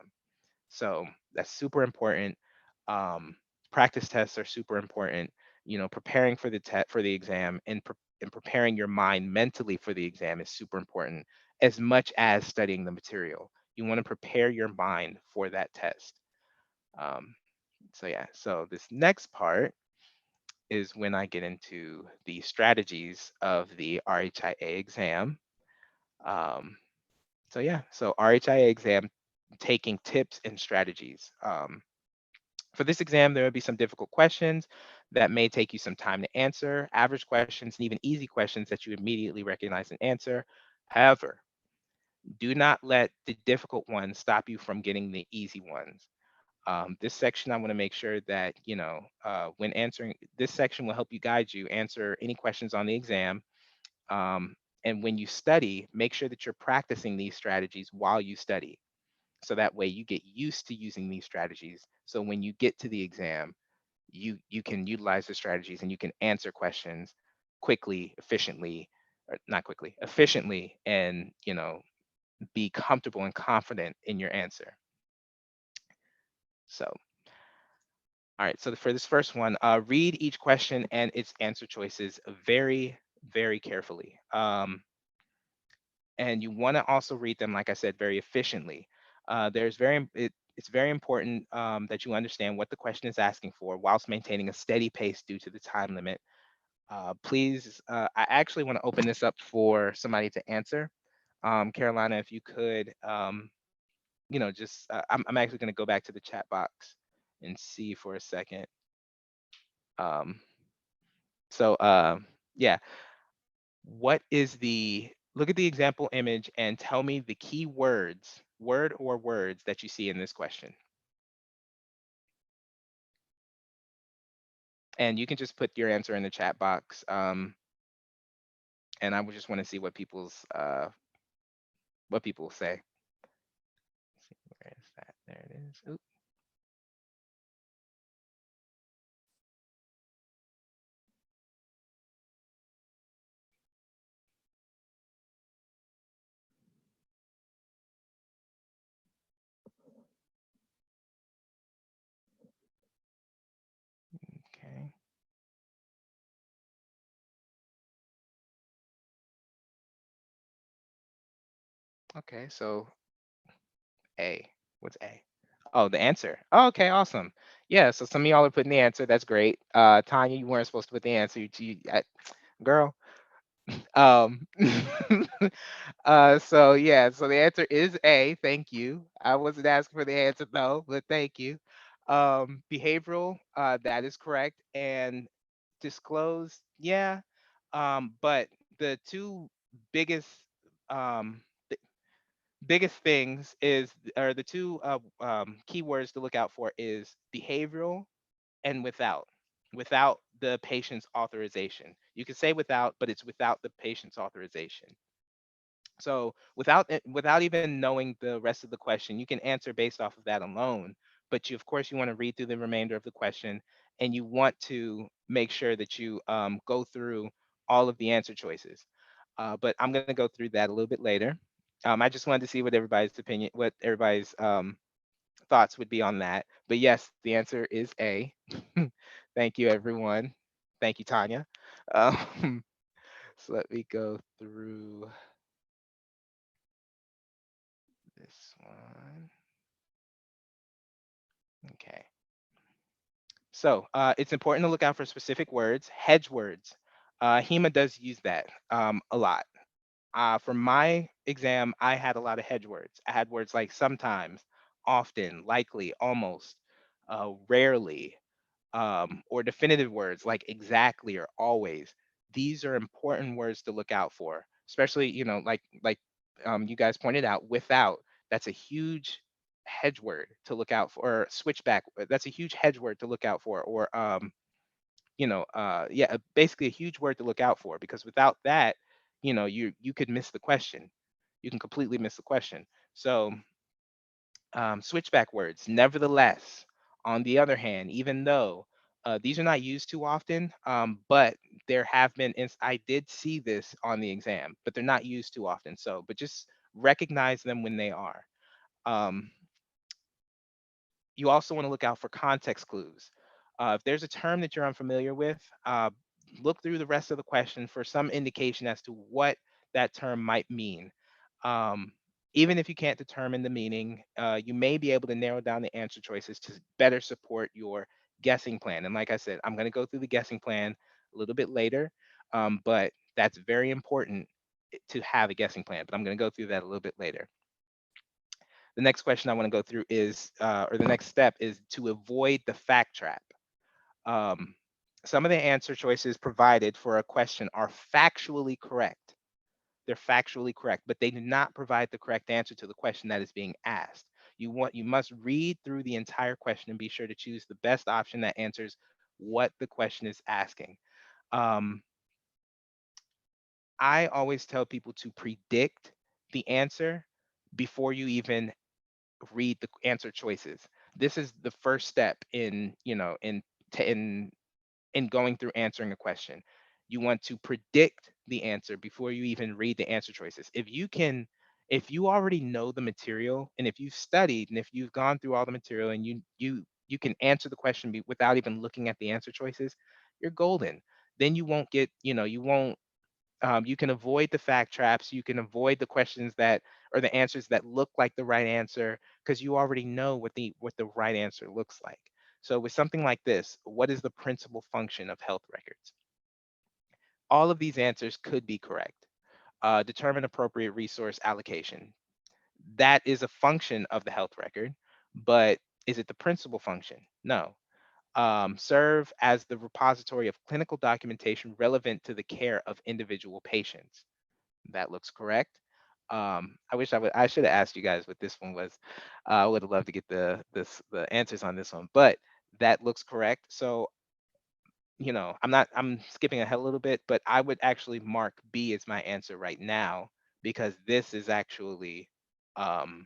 So that's super important. Um, Practice tests are super important. Preparing for the exam, and preparing your mind mentally for the exam is super important, as much as studying the material. You want to prepare your mind for that test. Um, so yeah. So this next part is when I get into the strategies of the RHIA exam. Um, so yeah. So RHIA exam, taking tips and strategies. For this exam, there will be some difficult questions that may take you some time to answer, average questions, and even easy questions that you immediately recognize and answer. However, do not let the difficult ones stop you from getting the easy ones. This section, I want to make sure that, when answering, this section will help you guide you answer any questions on the exam. Um, and when you study, make sure that you're practicing these strategies while you study. So that way you get used to using these strategies. So when you get to the exam, you can utilize the strategies, and you can answer questions quickly, efficiently, or not quickly, efficiently, and be comfortable and confident in your answer. So, all right. So for this first one, read each question and its answer choices very, very carefully. And you want to also read them, like I said, very efficiently. It's very important, that you understand what the question is asking for, whilst maintaining a steady pace due to the time limit. Please, I actually want to open this up for somebody to answer. Carolina, if you could, I'm actually going to go back to the chat box and see for a second. Um, so, yeah, look at the example image and tell me the key word or words that you see in this question. And you can just put your answer in the chat box. And I would just want to see what people say. Where is that? There it is. Oop, okay. Okay, so A. What's A? Oh, the answer. Oh, okay, awesome. Yeah, so some of y'all are putting the answer. That's great. Tanya, you weren't supposed to put the answer. Girl. Um, so yeah, so the answer is A. Thank you. I wasn't asking for the answer though, but thank you. Behavioral, that is correct. And disclose, yeah. But the two biggest um biggest things is or the two keywords to look out for is behavioral and without the patient's authorization. You can say without, but it's without the patient's authorization. So without even knowing the rest of the question, you can answer based off of that alone. but you, of course, you want to read through the remainder of the question, and you want to make sure that you go through all of the answer choices. But I'm going to go through that a little bit later. I just wanted to see what everybody's opinion, what everybody's thoughts would be on that. But yes, the answer is A. Thank you, everyone. Thank you, Tanya. Um, so let me go through this one. Okay. So it's important to look out for specific words, hedge words. HEMA does use that a lot. For my exam, I had a lot of hedge words. I had words like sometimes, often, likely, almost, rarely, or definitive words like exactly or always. These are important words to look out for, especially, you guys pointed out, without. That's a huge hedge word to look out for. Or switchback. That's a huge hedge word to look out for. Or yeah, basically a huge word to look out for, because without that, you could miss the question. You can completely miss the question. So switchback words. Nevertheless, on the other hand, even though these are not used too often, but there have been, I did see this on the exam, but they're not used too often. So, but just recognize them when they are. Um, you also want to look out for context clues. If there's a term that you're unfamiliar with, look through the rest of the question for some indication as to what that term might mean. Um, Even if you can't determine the meaning, you may be able to narrow down the answer choices to better support your guessing plan. And like I said, I'm going to go through the guessing plan a little bit later, but that's very important to have a guessing plan. But I'm going to go through that a little bit later. The next question I want to go through is, or the next step is to avoid the fact trap. Um, some of the answer choices provided for a question are factually correct. They're factually correct, but they do not provide the correct answer to the question that is being asked. You must read through the entire question and be sure to choose the best option that answers what the question is asking. Um, I always tell people to predict the answer before you even read the answer choices. This is the first step in, in going through answering a question. You want to predict the answer before you even read the answer choices. If you already know the material, and if you've studied, and if you've gone through all the material, and you can answer the question without even looking at the answer choices, you're golden. Then you won't get, you won't you can avoid the fact traps. You can avoid the questions that, or the answers that look like the right answer, because you already know what the right answer looks like. So with something like this, what is the principal function of health records? All of these answers could be correct. Determine appropriate resource allocation. That is a function of the health record, but is it the principal function? No. Serve as the repository of clinical documentation relevant to the care of individual patients. That looks correct. I should have asked you guys what this one was. I would have loved to get the answers on this one, but that looks correct. So, I'm skipping ahead a little bit, but I would actually mark B as my answer right now, because this is actually um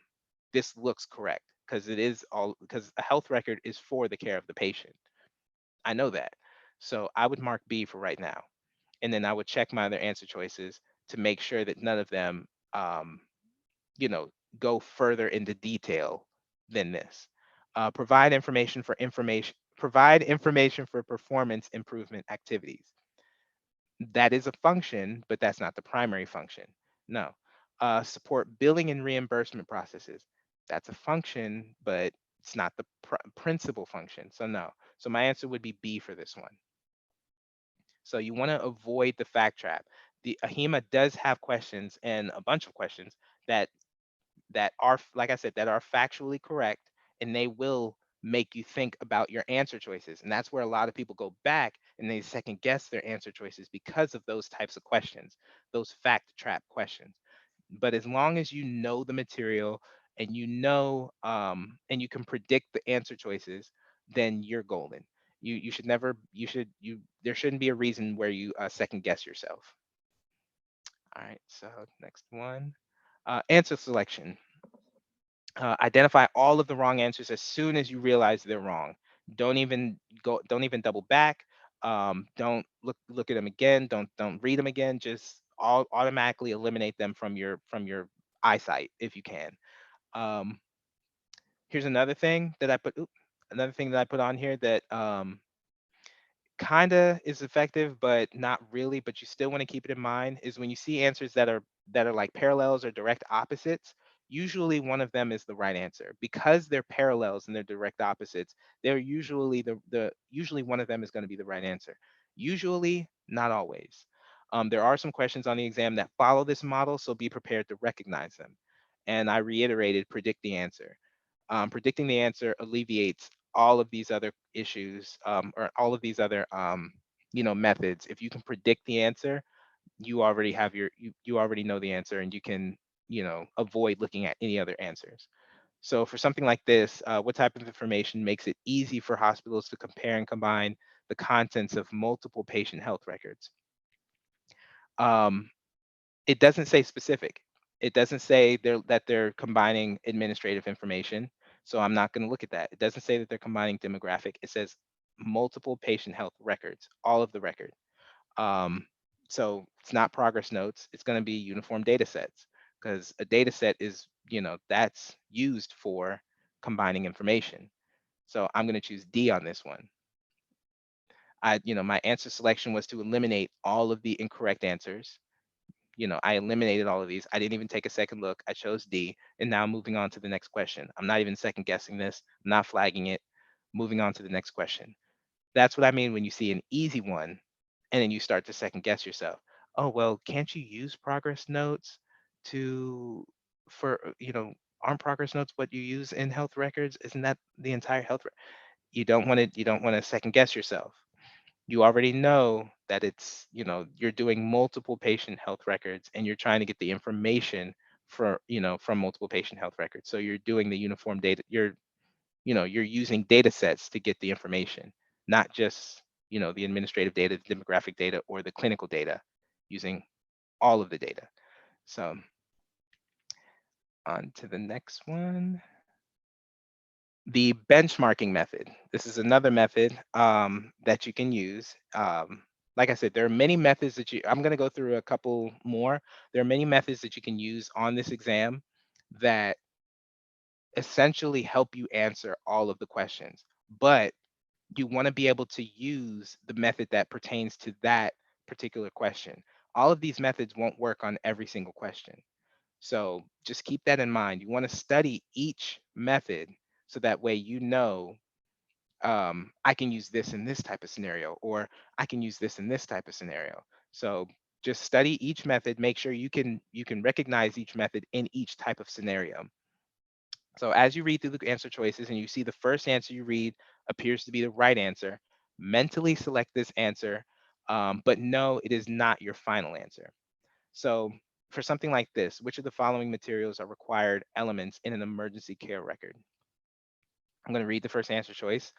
this looks correct, because it is all, because a health record is for the care of the patient. I know that. So I would mark B for right now, and then I would check my other answer choices to make sure that none of them, um, you know, go further into detail than this. Provide information for performance improvement activities. That is a function, but that's not the primary function. No. Support billing and reimbursement processes. That's a function, but it's not the principal function. So no. So my answer would be B for this one. So you want to avoid the fact trap. The AHEMA does have questions, and a bunch of questions that are, like I said, that are factually correct, and they will make you think about your answer choices. And that's where a lot of people go back and they second guess their answer choices because of those types of questions, those fact trap questions. But as long as you know the material, and and you can predict the answer choices, then you're golden. You should never you should you there shouldn't be a reason where you second guess yourself. All right, so next one, answer selection. Identify all of the wrong answers as soon as you realize they're wrong. Don't even double back. Don't look at them again. Don't read them again. Just all automatically eliminate them from your eyesight if you can. Um, Here's another thing that I put on here that kinda is effective, but not really, but you still wanna keep it in mind, is when you see answers that are like parallels or direct opposites, usually one of them is the right answer. Because they're parallels and they're direct opposites, they're usually usually one of them is gonna be the right answer. Usually, not always. There are some questions on the exam that follow this model, so be prepared to recognize them. And I reiterated, predict the answer. Predicting the answer alleviates all of these other issues, or all of these other methods. If you can predict the answer, you already know the answer, and you can avoid looking at any other answers. So for something like this, what type of information makes it easy for hospitals to compare and combine the contents of multiple patient health records? um, it doesn't say specific. It doesn't say that they're combining administrative information. So I'm not going to look at that. It doesn't say that they're combining demographic. It says multiple patient health records, all of the record. Um, so it's not progress notes. It's going to be uniform data sets, because a data set is, that's used for combining information. So I'm going to choose D on this one. My answer selection was to eliminate all of the incorrect answers. I eliminated all of these. I didn't even take a second look. I chose D, and now moving on to the next question. I'm not even second guessing this. I'm not flagging it. Moving on to the next question. That's what I mean when you see an easy one, and then you start to second guess yourself. Oh, well, can't you use progress notes to for aren't progress notes what you use in health records? Isn't that the entire you don't want to second guess yourself. You already know that you're doing multiple patient health records, and you're trying to get the information from multiple patient health records. So you're doing the uniform data. You're using data sets to get the information, not just the administrative data, the demographic data, or the clinical data, using all of the data. So on to the next one. The benchmarking method. This is another method that you can use. Like I said, there are many methods I'm going to go through a couple more. There are many methods that you can use on this exam that essentially help you answer all of the questions. But you want to be able to use the method that pertains to that particular question. All of these methods won't work on every single question. So just keep that in mind. You want to study each method, so that way I can use this in this type of scenario, or I can use this in this type of scenario. So just study each method. Make sure you can recognize each method in each type of scenario. So as you read through the answer choices and you see the first answer you read appears to be the right answer, mentally select this answer, but no, it is not your final answer. So for something like this, which of the following materials are required elements in an emergency care record? I'm going to read the first answer choice: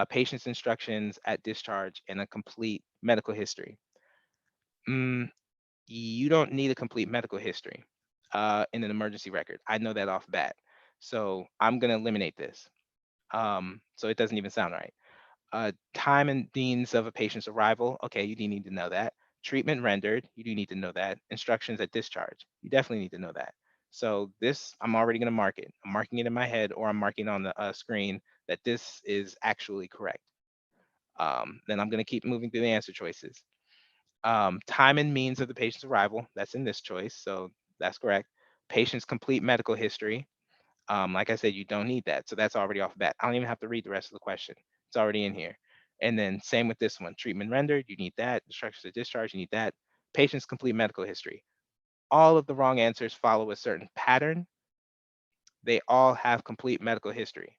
patient's instructions at discharge and a complete medical history. Mm, you don't need a complete medical history in an emergency record. I know that off bat. So I'm going to eliminate this. So it doesn't even sound right. Time and means of a patient's arrival. Okay, you do need to know that. Treatment rendered. You do need to know that. Instructions at discharge. You definitely need to know that. So this, I'm already going to mark it. I'm marking it in my head, or I'm marking on the screen that this is actually correct. Then I'm going to keep moving through the answer choices. Time and means of the patient's arrival. That's in this choice, so that's correct. Patient's complete medical history. Like I said, you don't need that. So that's already off bat. I don't even have to read the rest of the question. It's already in here. And then same with this one. Treatment rendered, you need that. Instructions of discharge, you need that. Patient's complete medical history. All of the wrong answers follow a certain pattern. They all have complete medical history.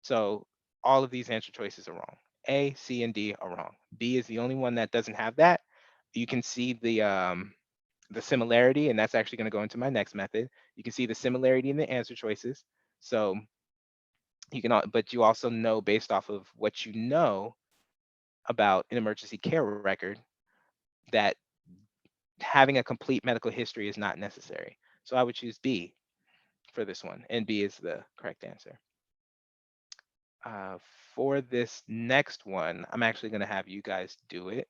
So all of these answer choices are wrong. A, C, and D are wrong. B is the only one that doesn't have that. You can see the similarity, and that's actually going to go into my next method. You can see the similarity in the answer choices. So but you also know, based off of what you know about an emergency care record, that having a complete medical history is not necessary. So I would choose B for this one, and B is the correct answer. Uh, for this next one, I'm actually going to have you guys do it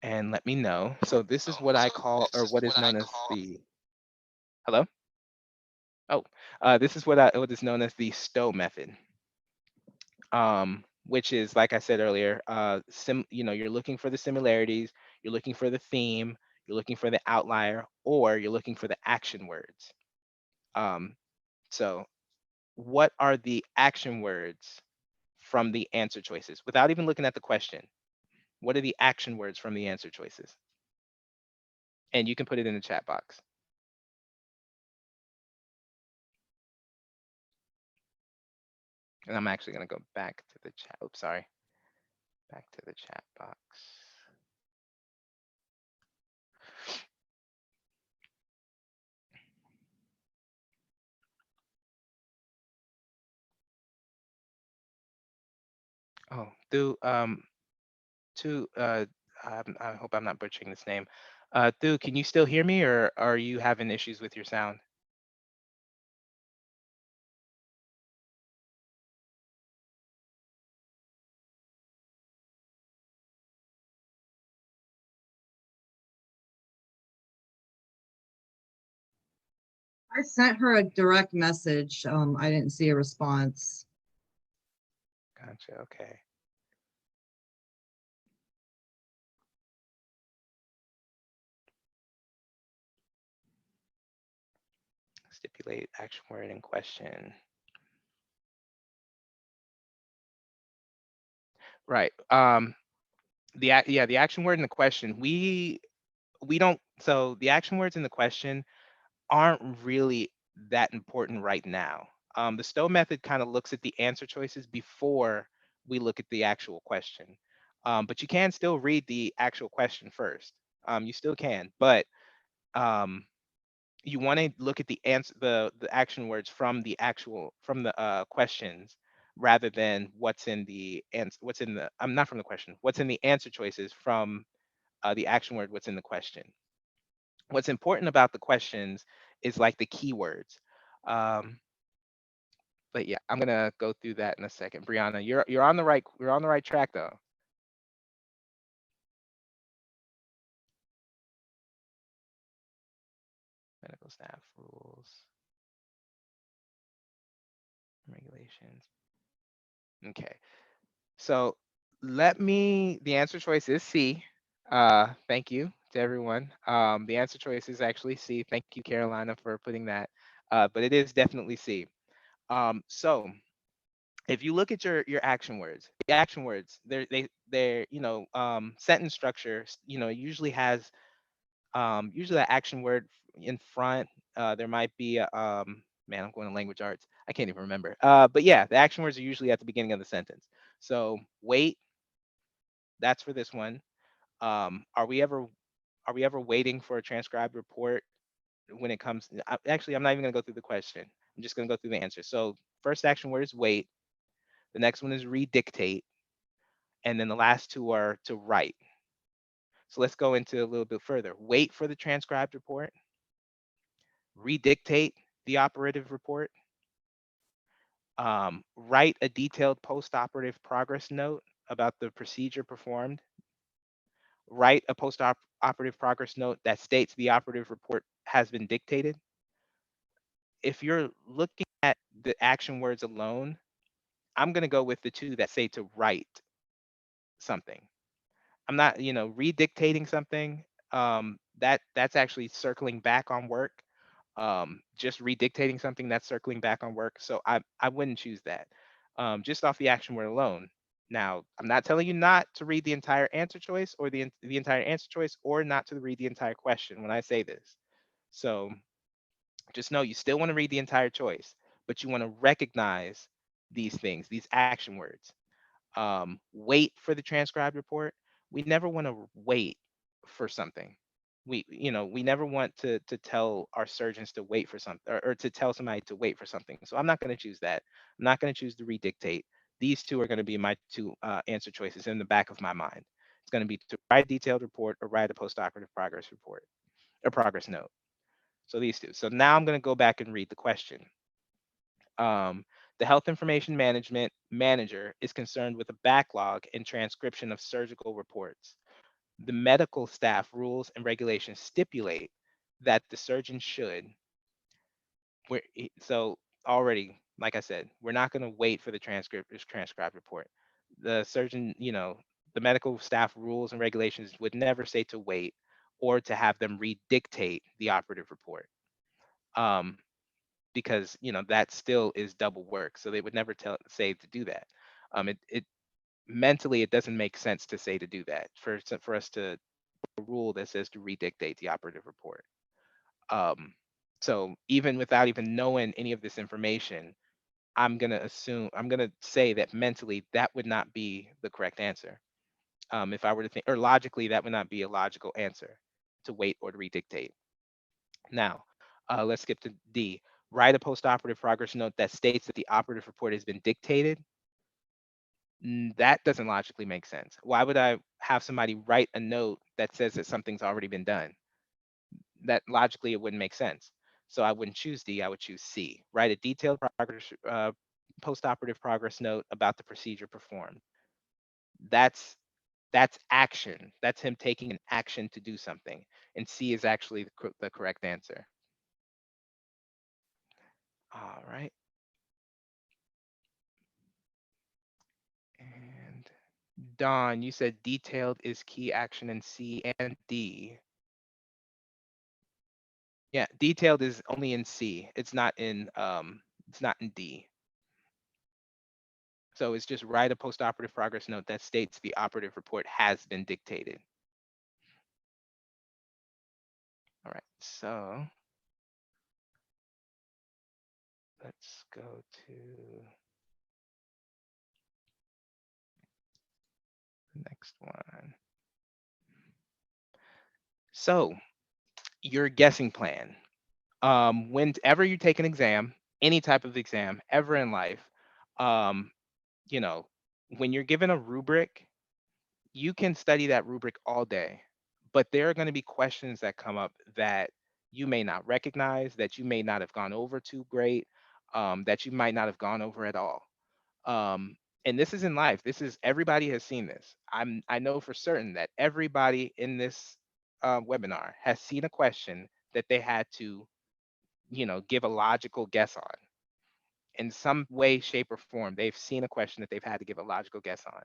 and let me know. So this is what I call, or what is known as the, hello? Oh, this is what is known as the Stowe method, which is, like I said earlier, you're looking for the similarities, you're looking for the theme, you're looking for the outlier, or you're looking for the action words. Um, so what are the action words from the answer choices? Without even looking at the question, what are the action words from the answer choices? And you can put it in the chat box. And I'm actually going to go back to the chat. Oops, sorry. Back to the chat box. Oh, I hope I'm not butchering this name. Thu, can you still hear me, or are you having issues with your sound? I sent her a direct message. I didn't see a response. Gotcha. Okay. Stipulate action word in question. Right. The action word in the question. We don't. So the action words in the question aren't really that important right now. The Stowe method kind of looks at the answer choices before we look at the actual question. But you can still read the actual question first. You still can, but um, you want to look at the answer, the action words from the questions, rather than what's in the answer. What's in the I'm not from the question. What's in the answer choices from the action word? What's in the question? What's important about the questions is like the keywords. Um, but yeah, I'm gonna go through that in a second. Brianna, you're on the right track though. Medical staff rules, regulations. Okay. So the answer choice is C. Thank you to everyone. The answer choice is actually C. Thank you, Carolina, for putting that. But it is definitely C. So if you look at your action words, the action words, they're sentence structure, usually has usually an action word in front. There might be man, I'm going to language arts. I can't even remember. But yeah, the action words are usually at the beginning of the sentence. So wait, that's for this one. Are we ever waiting for a transcribed report when it comes? Actually, I'm not even going to go through the question. I'm just going to go through the answer. So first action word is wait. The next one is redictate, and then the last two are to write. So let's go into a little bit further. Wait for the transcribed report, redictate the operative report, write a detailed post-operative progress note about the procedure performed, write a post-operative progress note that states the operative report has been dictated. If you're looking at the action words alone, I'm going to go with the two that say to write something. I'm not, redictating something. That's actually circling back on work. Just redictating something, that's circling back on work. So I wouldn't choose that. Just off the action word alone. Now, I'm not telling you not to read the entire answer choice, or the entire answer choice, or not to read the entire question when I say this. So just know you still want to read the entire choice, but you want to recognize these things, these action words. Wait for the transcribed report. We never want to wait for something. We never want to tell our surgeons to wait for something, or to tell somebody to wait for something. So I'm not going to choose that. I'm not going to choose to redictate. These two are going to be my two answer choices in the back of my mind. It's going to be to write a detailed report or write a post-operative progress report or progress note. So these two. So now I'm going to go back and read the question. Um, the Health Information Management Manager is concerned with a backlog and transcription of surgical reports. The medical staff rules and regulations stipulate that the surgeon should. So already, like I said, we're not going to wait for the transcribed report. The surgeon, the medical staff rules and regulations would never say to wait or to have them redictate the operative report. Um, because that still is double work. So they would never say to do that. It mentally it doesn't make sense to say to do that for us to a rule that says to redictate the operative report. Um, so even without even knowing any of this information, I'm gonna say that mentally that would not be the correct answer. If I were to think, or logically, that would not be a logical answer to wait or to redictate. Now, let's skip to D. Write a post-operative progress note that states that the operative report has been dictated. That doesn't logically make sense. Why would I have somebody write a note that says that something's already been done? That logically it wouldn't make sense. So I wouldn't choose D. I would choose C. Write a detailed post-operative progress note about the procedure performed. That's that's action. That's him taking an action to do something. And C is actually the correct answer. All right. And Don, you said detailed is key action in C and D. Yeah, detailed is only in C. It's not in D. So it's just write a post-operative progress note that states the operative report has been dictated. All right, so let's go to the next one. So your guessing plan. Whenever you take an exam, any type of exam ever in life, um, you know, when you're given a rubric, you can study that rubric all day, but there are going to be questions that come up that you may not recognize, that you may not have gone over too great, that you might not have gone over at all. Um, and this is in life. This is everybody has seen this. I know for certain that everybody in this webinar has seen a question that they had to, give a logical guess on in some way, shape, or form. They've seen a question that they've had to give a logical guess on.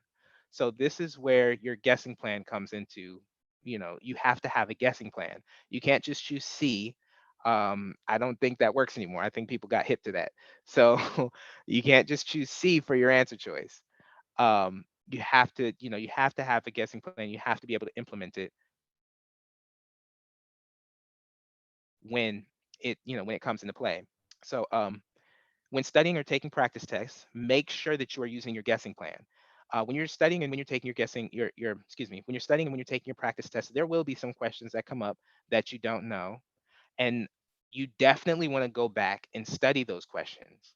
So this is where your guessing plan comes into, you have to have a guessing plan. You can't just choose C. I don't think that works anymore. I think people got hip to that. So you can't just choose C for your answer choice. You have to, you have to have a guessing plan. You have to be able to implement it when when it comes into play. So when studying or taking practice tests, make sure that you are using your guessing plan. When you're studying and when you're taking your guessing, excuse me, when you're studying and when you're taking your practice tests, there will be some questions that come up that you don't know. And you definitely want to go back and study those questions.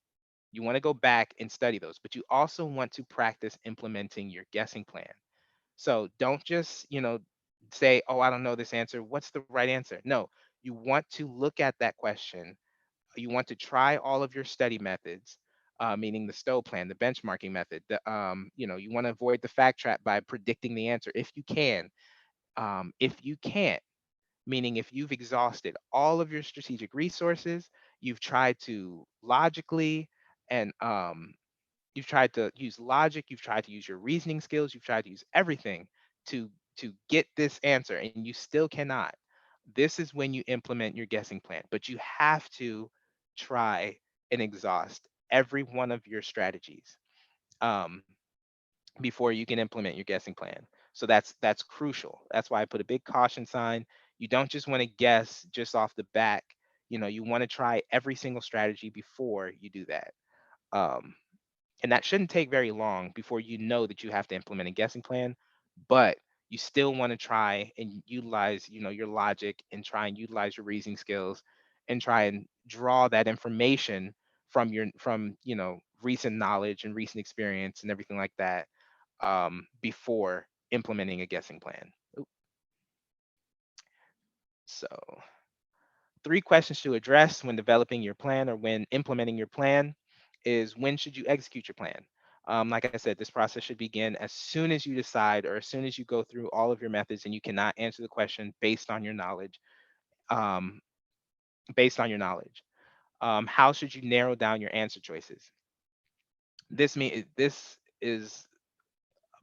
You want to go back and study those, but you also want to practice implementing your guessing plan. So don't just, say, oh, I don't know this answer. What's the right answer? No, you want to look at that question. You want to try all of your study methods, meaning the STOW plan, the benchmarking method. You want to avoid the fact trap by predicting the answer if you can. If you can't, meaning if you've exhausted all of your strategic resources, you've tried to logically and you've tried to use logic, you've tried to use your reasoning skills, you've tried to use everything to get this answer and you still cannot. This is when you implement your guessing plan, but you have to try and exhaust every one of your strategies um, before you can implement your guessing plan. So that's crucial. That's why I put a big caution sign. You don't just want to guess just off the back. You want to try every single strategy before you do that. Um, and that shouldn't take very long before you know that you have to implement a guessing plan, but you still want to try and utilize, your logic and try and utilize your reasoning skills and try and draw that information from recent knowledge and recent experience and everything like that before implementing a guessing plan. Oop. So Three questions to address when developing your plan or when implementing your plan is when should you execute your plan? Like I said, this process should begin as soon as you decide or as soon as you go through all of your methods and you cannot answer the question based on your knowledge. Um, based on your knowledge. How should you narrow down your answer choices? This is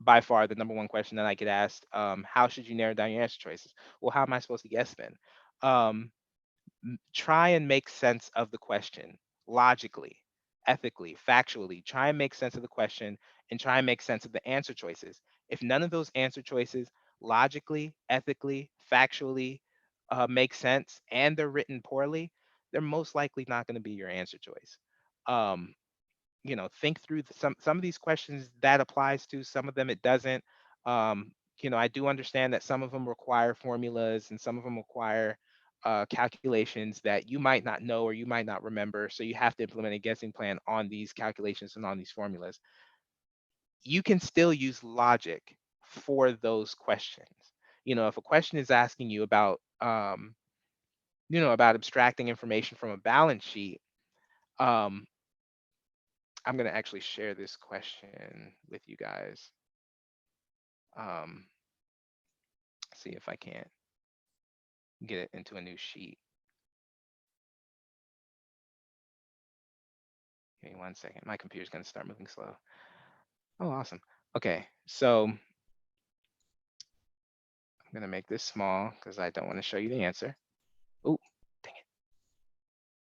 by far the number one question that I get asked. How should you narrow down your answer choices? Well, how am I supposed to guess then? Um, Try and make sense of the question logically, ethically, factually. Try and make sense of the question and try and make sense of the answer choices. If none of those answer choices logically, ethically, factually make sense and they're written poorly, they're most likely not going to be your answer choice. Um, think through some of these questions that applies to, some of them it doesn't. um, I do understand that some of them require formulas and some of them require calculations that you might not know or you might not remember, so you have to implement a guessing plan on these calculations and on these formulas. You can still use logic for those questions. If a question is asking you about about abstracting information from a balance sheet, um, I'm going to actually share this question with you guys. Um, See if I can't get it into a new sheet. Give me 1 second. My computer's going to start moving slow. Oh, awesome. Okay, so I'm going to make this small because I don't want to show you the answer. Oh, dang it.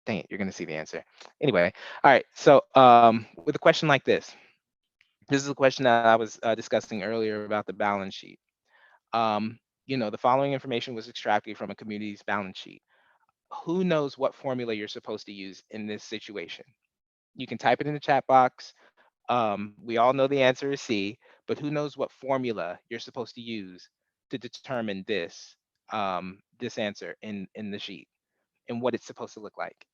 Dang it, you're going to see the answer. Anyway, all right, so with a question like this is a question that I was discussing earlier about the balance sheet. Um, the following information was extracted from a community's balance sheet. Who knows what formula you're supposed to use in this situation? You can type it in the chat box. We all know the answer is C, but who knows what formula you're supposed to use to determine this answer in the sheet and what it's supposed to look like?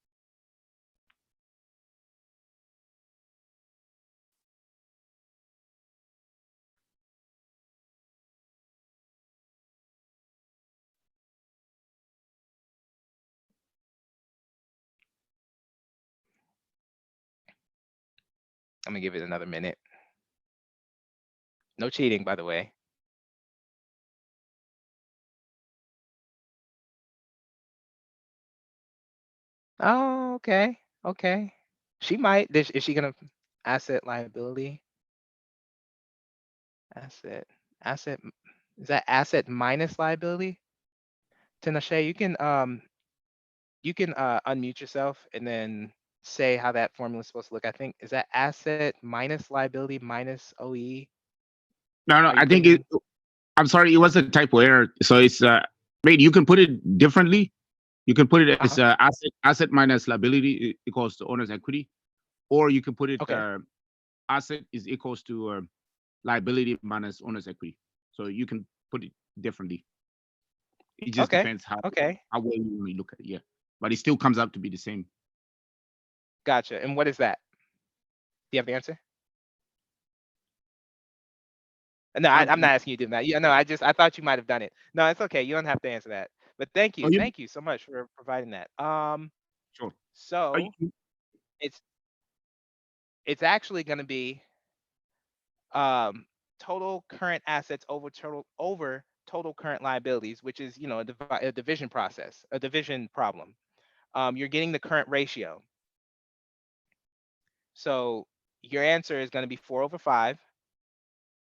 I'm gonna give it another minute. No cheating, by the way. Oh, okay, okay. She might. Is she gonna asset liability? Asset, asset. Is that asset minus liability? Tinashe, you can unmute yourself and then say how that formula is supposed to look. I think is that asset minus liability minus OE. No, no, Are you I think putting? I'm sorry, it was a typo error. So it's maybe you can put it differently. You can put it Uh-huh. as asset minus liability equals to owner's equity, or you can put it Okay. asset is equals to liability minus owner's equity. So you can put it differently. It just Okay. depends Okay. how well you really look at it. Yeah, but it still comes out to be the same. Gotcha. And what is that? Do you have the answer? No, I'm You- not asking you to do that. Yeah, no, I thought you might have done it. No, it's okay. You don't have to answer that. But oh, you thank you so much for providing that. sure. Oh, So it's it's actually going to be um total current assets over total current liabilities, which is a division process, a division problem. You're getting the current ratio. So your answer is going to be 4/5,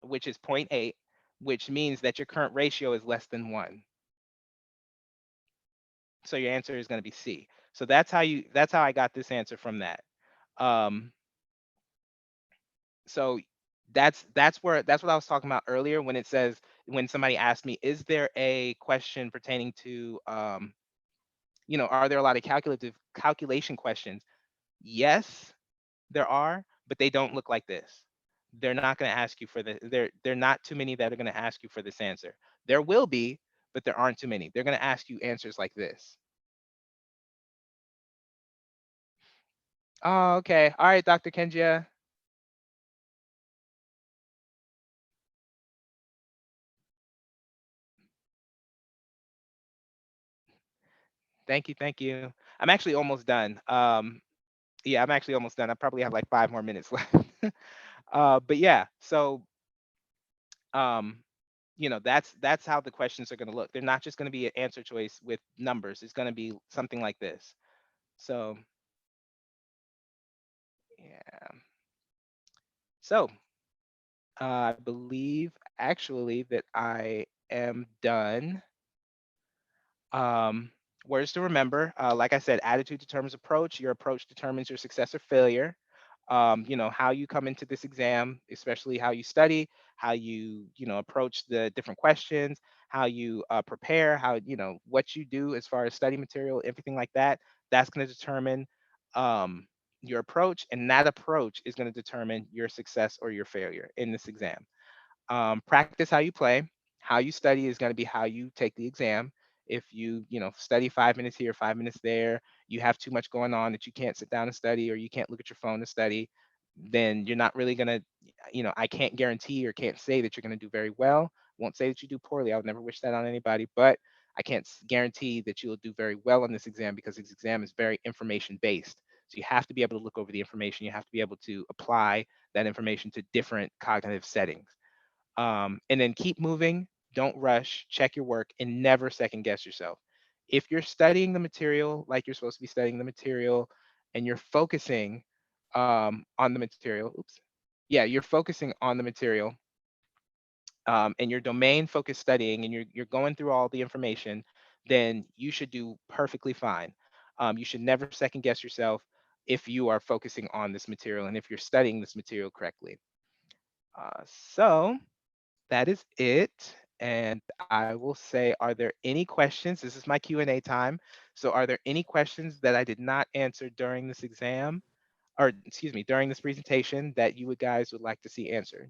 which is zero point 0.8, which means that your current ratio is less than 1. So your answer is going to be C. So that's how I got this answer from that. Um, so that's what I was talking about earlier when it says, when somebody asked me, is there a question pertaining to are there a lot of calculation questions? Yes, there are, but they don't look like this. They're not going to ask you for the they're not too many that are going to ask you for this answer. There will be, but there aren't too many. They're going to ask you answers like this. Oh, okay. All right, Dr. Kenjia. Thank you, thank you. I'm actually almost done. Yeah, I'm actually almost done. I probably have like 5 more minutes left. But yeah, so um, that's how the questions are going to look. They're not just going to be an answer choice with numbers. It's going to be something like this. So yeah. So I believe actually that I am done. Um, Words to remember. Like I said, attitude determines approach. Your approach determines your success or failure. How you come into this exam, especially how you study, how you approach the different questions, how you prepare, how, what you do as far as study material, everything like that. That's going to determine um, your approach, and that approach is going to determine your success or your failure in this exam. Practice how you play. How you study is going to be how you take the exam. If you study 5 minutes here, 5 minutes there, you have too much going on that you can't sit down and study, or you can't look at your phone to study, then you're not really going to, I can't guarantee or can't say that you're going to do very well. Won't say that you do poorly. I would never wish that on anybody, but I can't guarantee that you'll do very well on this exam, because this exam is very information based. So you have to be able to look over the information. You have to be able to apply that information to different cognitive settings. And then keep moving, don't rush, check your work, and never second guess yourself. If you're studying the material like you're supposed to be studying the material, and you're focusing on the material, oops, yeah, you're focusing on the material, and your domain focused studying, and you're going through all the information, then you should do perfectly fine. You should never second guess yourself if you are focusing on this material and if you're studying this material correctly. So that is it. And I will say, are there any questions? This is my Q&A time. So are there any questions that I did not answer during this exam, or excuse me, during this presentation, that you would guys would like to see answered?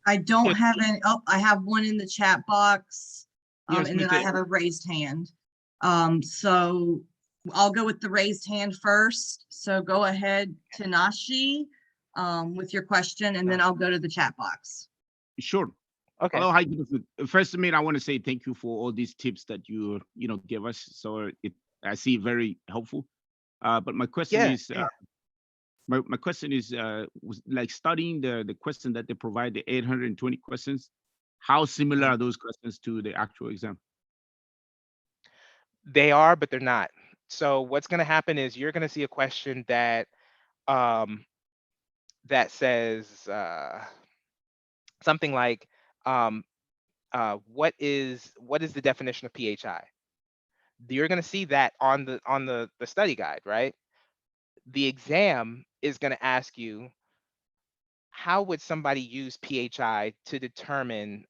I don't Yes, have any, oh, I have one in the chat box. yes, And then I Mr. have a raised hand. So I'll go with the raised hand first. So go ahead, Tanashi, with your question, and then Gosh. I'll go to the chat box. Sure. Okay. Hello, hi, Judith. First, Amir, I want to say thank you for all these tips that you give us. So I see very helpful. But my question Yeah, is, yeah. my question is, was like studying the question that they provide, the 820 questions. How similar Mhm. are those questions to the actual exam? They are, but they're not. So what's going to happen is you're going to see a question um, that says something like, um, what is the definition of PHI? You're going to see that on the study guide, right? The exam is going to ask you, how would somebody use PHI to determine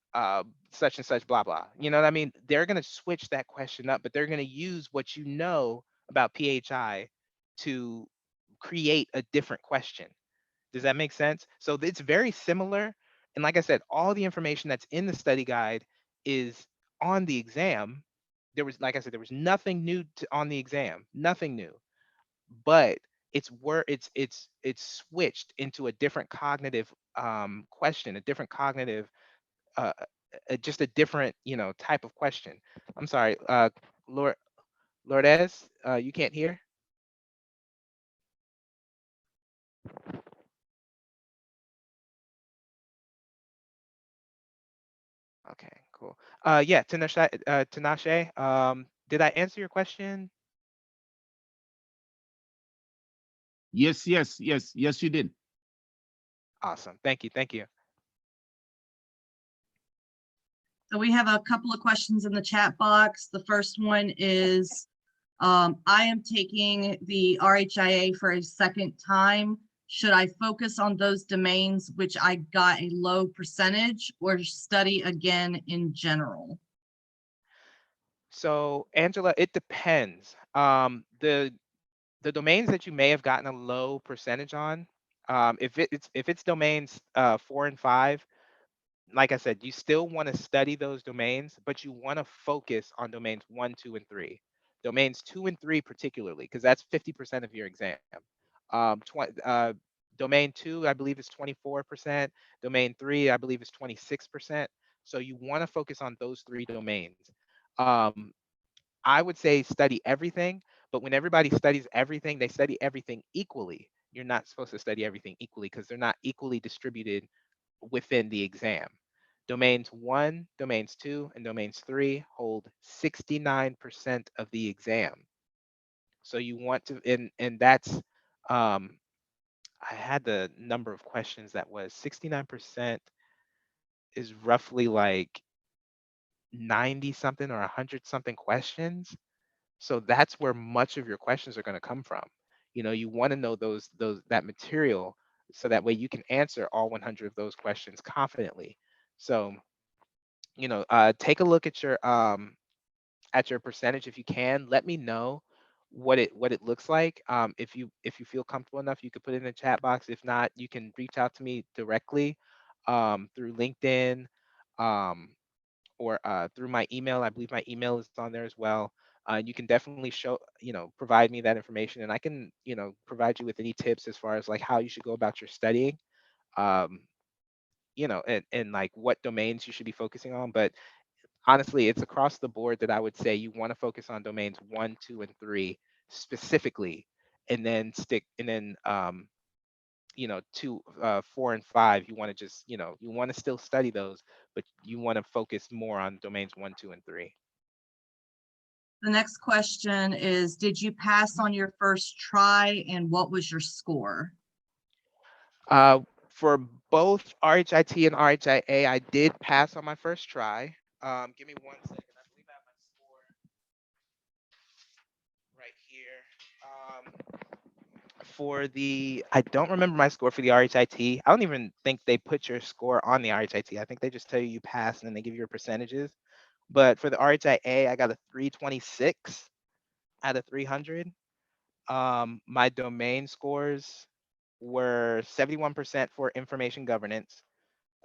such and such blah blah. You know what I mean? They're going to switch that question up, but they're going to use what you know about PHI to create a different question. Does that make sense? So it's very similar. And like I said, all the information that's in the study guide is on the exam. There was, like I said, there was nothing new on the exam, nothing new. But it's where it's switched into a different cognitive question, a different cognitive, uh, just a different type of question. I'm sorry, Lord Lourdes, you can't hear? Okay, cool. Yeah, Tinashe, did I answer your question? Yes, yes, yes, yes, you did. Awesome. Thank you. Thank you. So we have a couple of questions in the chat box. The first one is, I am taking the RHIA for a second time. Should I focus on those domains which I got a low percentage, or study again in general? So, Angela, it depends. The domains that you may have gotten a low percentage on, if it's domains 4 and 5, like I said, you still want to study those domains, but you want to focus on domains 1, 2, and 3. Domains 2 and 3 particularly, because that's 50% of your exam. Um, tw- uh, Domain 2, I believe, is 24%. Domain 3, I believe, is 26%. So you want to focus on those three domains. Um, I would say study everything, but when everybody studies everything, they study everything equally. You're not supposed to study everything equally because they're not equally distributed within the exam. Domains 1, domains 2, and domains 3 hold 69% of the exam. So you want to, and that's, um, I had the number of questions that was 69% is roughly like 90 something or 100 something questions. So that's where much of your questions are going to come from. You want to know those that material so that way you can answer all 100 of those questions confidently. So, take a look at your percentage if you can. Let me know what it looks like. If you feel comfortable enough, you could put it in the chat box. If not, you can reach out to me directly through LinkedIn, um, or through my email. I believe my email is on there as well. You can definitely provide me that information, and I can, provide you with any tips as far as like how you should go about your studying, um, and like what domains you should be focusing on. But honestly, it's across the board that I would say you want to focus on domains 1, 2, and 3 specifically, and then stick, and then 2, 4, and 5. You want to just, you want to still study those, but you want to focus more on domains 1, 2, and 3. The next question is, did you pass on your first try and what was your score? For both RHIT and RHIA, I did pass on my first try. Give me 1 second. I believe I have my score right here. I don't remember my score for the RHIT. I don't even think they put your score on the RHIT. I think they just tell you passed and then they give you your percentages. But for the RHIA, I got a 326 out of 300. My domain scores were 71% for information governance,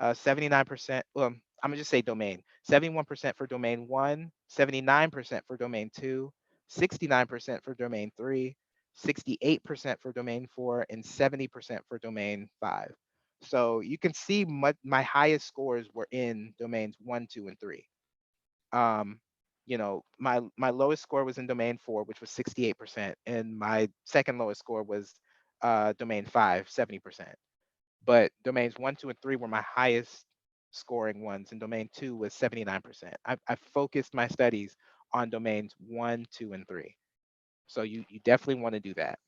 79%. Well, I'm gonna just say domain. 71% for domain 1, 79% for domain 2, 69% for domain 3, 68% for domain 4, and 70% for domain 5. So you can see my highest scores were in domains 1, 2, and 3. Um, my lowest score was in domain 4, which was 68%, and my second lowest score was domain 5, 70%. But domains 1, 2, and 3 were my highest scoring ones, and domain 2 was 79%. I focused my studies on domains 1, 2, and 3. So you definitely want to do that.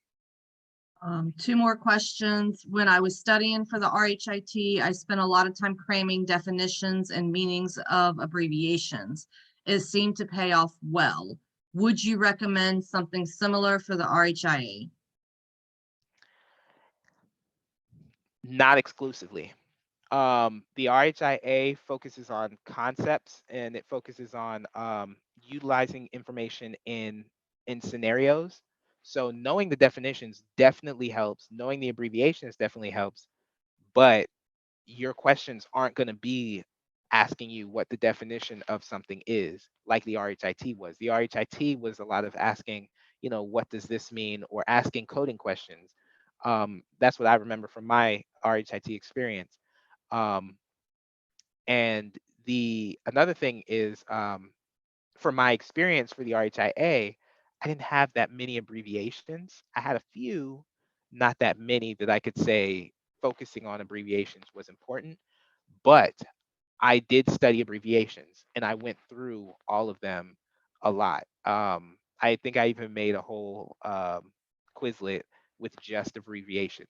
Two more questions. When I was studying for the RHIT, I spent a lot of time cramming definitions and meanings of abbreviations. It seemed to pay off well. Would you recommend something similar for the RHIA? Not exclusively. The RHIA focuses on concepts and it focuses on utilizing information in scenarios. So knowing the definitions definitely helps. Knowing the abbreviations definitely helps. But your questions aren't going to be asking you what the definition of something is, like the RHIT was. The RHIT was a lot of asking, what does this mean, or asking coding questions. That's what I remember from my RHIT experience. Um, and the another thing is, from my experience for the RHIA, I didn't have that many abbreviations. I had a few, not that many that I could say focusing on abbreviations was important, but I did study abbreviations and I went through all of them a lot. I think I even made a whole Quizlet with just abbreviations,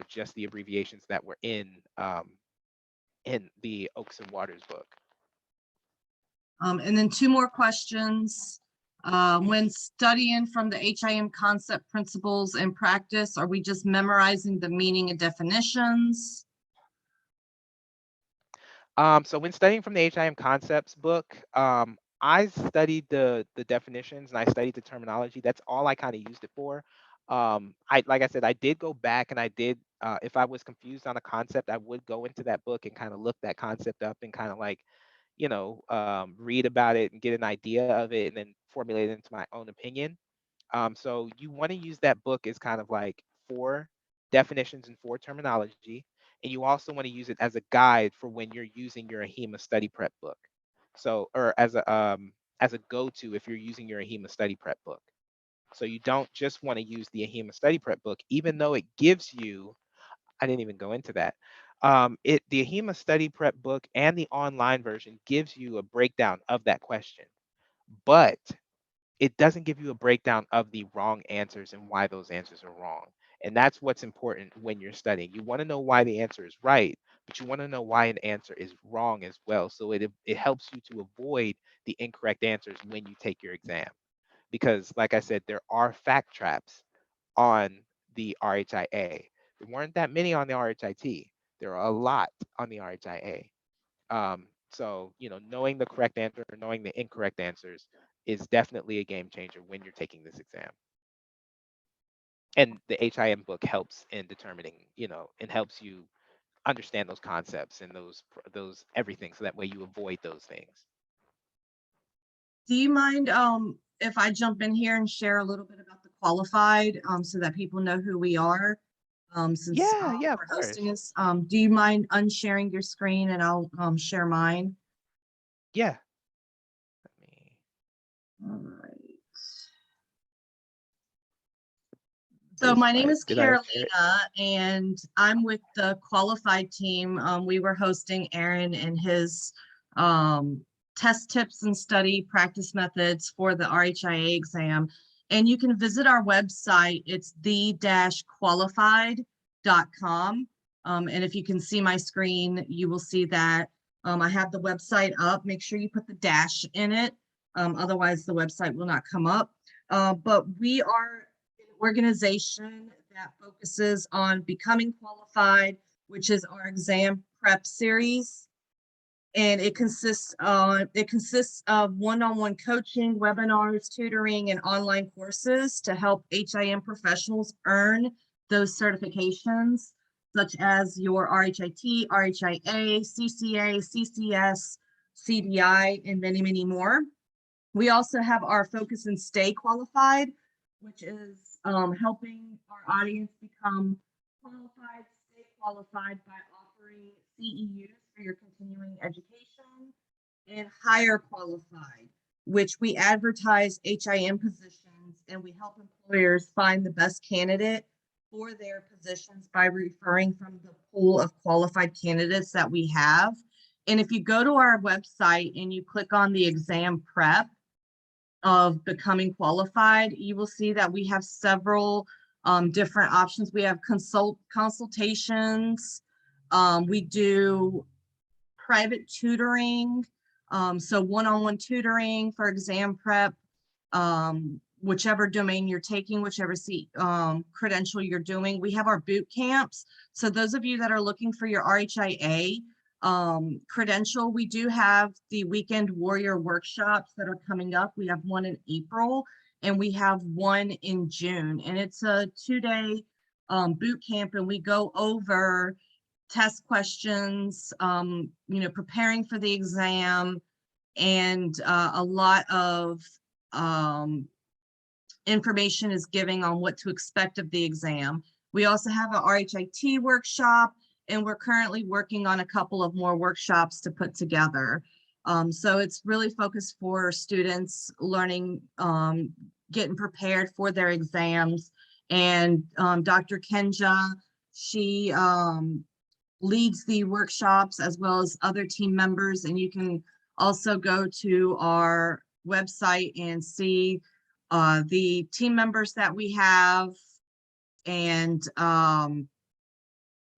just the abbreviations that were in the Oaks and Waters book. And then two more questions. When studying from the HIM concept principles and practice, are we just memorizing the meaning and definitions? So when studying from the HIM concepts book, I studied the definitions and I studied the terminology. That's all I kind of used it for. I like I said, I did go back and I did, if I was confused on a concept, I would go into that book and kind of look that concept up and kind of like, read about it and get an idea of it and then formulate it into my own opinion. So you want to use that book as kind of like for definitions and for terminology, and you also want to use it as a guide for when you're using your AHEMA study prep book. So, or as a as a go-to if you're using your AHEMA study prep book. So you don't just want to use the AHEMA study prep book, even though it gives you, I didn't even go into that. The AHEMA study prep book and the online version gives you a breakdown of that question, but it doesn't give you a breakdown of the wrong answers and why those answers are wrong. And that's what's important when you're studying. You want to know why the answer is right, but you want to know why an answer is wrong as well. So it helps you to avoid the incorrect answers when you take your exam. Because, like I said, there are fact traps on the RHIA. There weren't that many on the RHIT. There are a lot on the RHIA. So, knowing the correct answer, knowing the incorrect answers is definitely a game changer when you're taking this exam. And the HIM book helps in determining, it helps you understand those concepts and those everything, so that way you avoid those things. Do you mind if I jump in here and share a little bit about the qualified so that people know who we are since Yeah, yeah, of we're hosting course. this? Do you mind unsharing your screen and I'll share mine? Yeah. Let me All right. So this my name might is did I share it? Carolina, and I'm with the qualified team. We were hosting Aaron and his um, test tips and study practice methods for the RHIA exam. And you can visit our website. It's the-qualified.com. And if you can see my screen, you will see that I have the website up. Make sure you put the dash in it. Otherwise, the website will not come up. But we are organization that focuses on becoming qualified, which is our exam prep series. And it consists of one-on-one coaching, webinars, tutoring, and online courses to help HIM professionals earn those certifications, such as your RHIT, RHIA, CCA, CCS, CDI, and many, many more. We also have our Focus and Stay Qualified, which is helping our audience become qualified, stay qualified by offering CEUs for your continuing education, and Higher Qualified, which we advertise HIM positions and we help employers find the best candidate for their positions by referring from the pool of qualified candidates that we have. And if you go to our website and you click on the exam prep of becoming qualified, you will see that we have several different options. We have consultations. We do private tutoring. So one-on-one tutoring for exam prep, whichever domain you're taking, whichever credential you're doing. We have our boot camps. So those of you that are looking for your RHIA credential, we do have the Weekend Warrior workshops that are coming up. We have one in April and we have one in June, and it's a 2-day boot camp, and we go over test questions, preparing for the exam, and a lot of information is giving on what to expect of the exam. We also have an RHIT workshop, and we're currently working on a couple of more workshops to put together. So it's really focused for students learning, getting prepared for their exams. And Dr. Kenja, she leads the workshops as well as other team members. And you can also go to our website and see the team members that we have and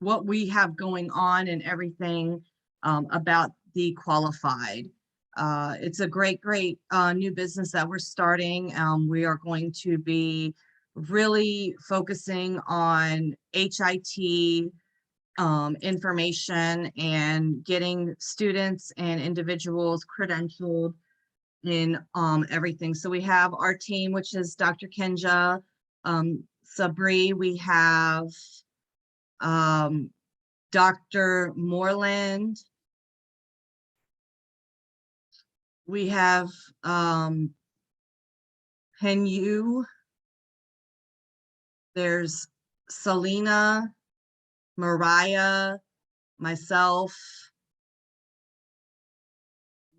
what we have going on and everything about the qualified. It's a great new business that we're starting. We are going to be really focusing on HIT information and getting students and individuals credentialed in everything. So we have our team, which is Dr. Kenja, Sabri, we have Dr. Moreland, we have Henyu, there's Selena, Mariah, myself,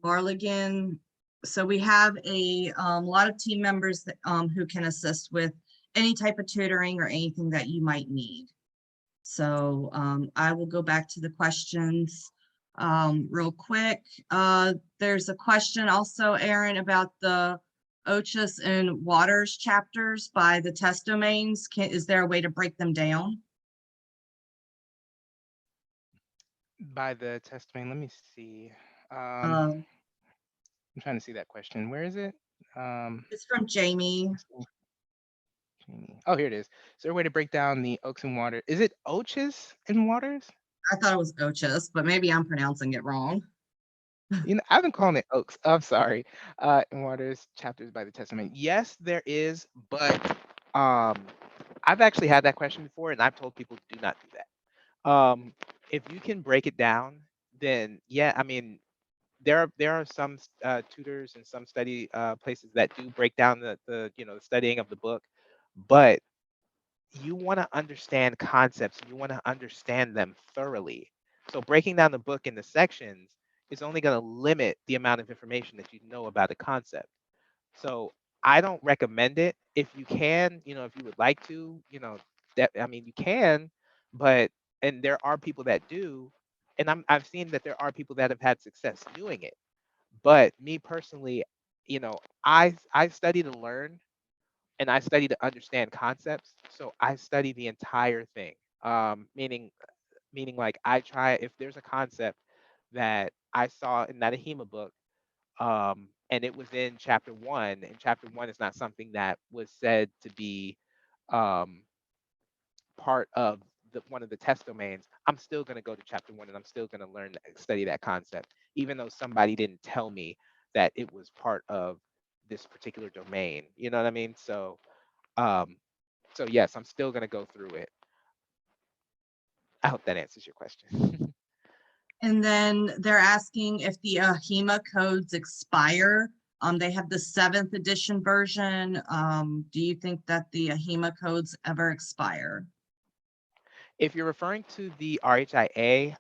Marligan, So we have a lot of team members that, who can assist with any type of tutoring or anything that you might need. So I will go back to the questions real quick. There's a question also, Aaron, about the OCHAS and Waters chapters by the test domains. Is there a way to break them down? By the test domain, let me see. Uh, I'm trying to see that question. Where is it? it's from Jamie. Oh, here it is. Is there a way to break down the oaks and water? Is it oaches and waters? I thought it was OCHAS, but maybe I'm pronouncing it wrong. You know, I've been calling it oaks. I'm sorry. And waters chapters by the testament. Yes, there is, but I've actually had that question before, and I've told people do not do that. If you can break it down, then yeah, I mean, there are some tutors and some study places that do break down the the studying of the book, but you want to understand concepts, you want to understand them thoroughly. So breaking down the book into sections is only going to limit the amount of information that you know about a concept. So I don't recommend it. If you can, if you would like to, that I mean you can, but and there are people that do, and I've seen that there are people that have had success doing it. But me personally, I study to learn and I study to understand concepts. So I study the entire thing. Meaning like I try if there's a concept that I saw in that AHEMA book, and it was in chapter one, and chapter one is not something that was said to be um, part of one of the test domains. I'm still going to go to chapter one and I'm still going to learn study that concept, even though somebody didn't tell me that it was part of this particular domain. You know what I mean? Um, so yes, I'm still gonna go through it. I hope that answers your question. And then they're asking if the AHEMA codes expire. They have the 7th edition version. Do you think that the AHEMA codes ever expire? If you're referring to the RHIA,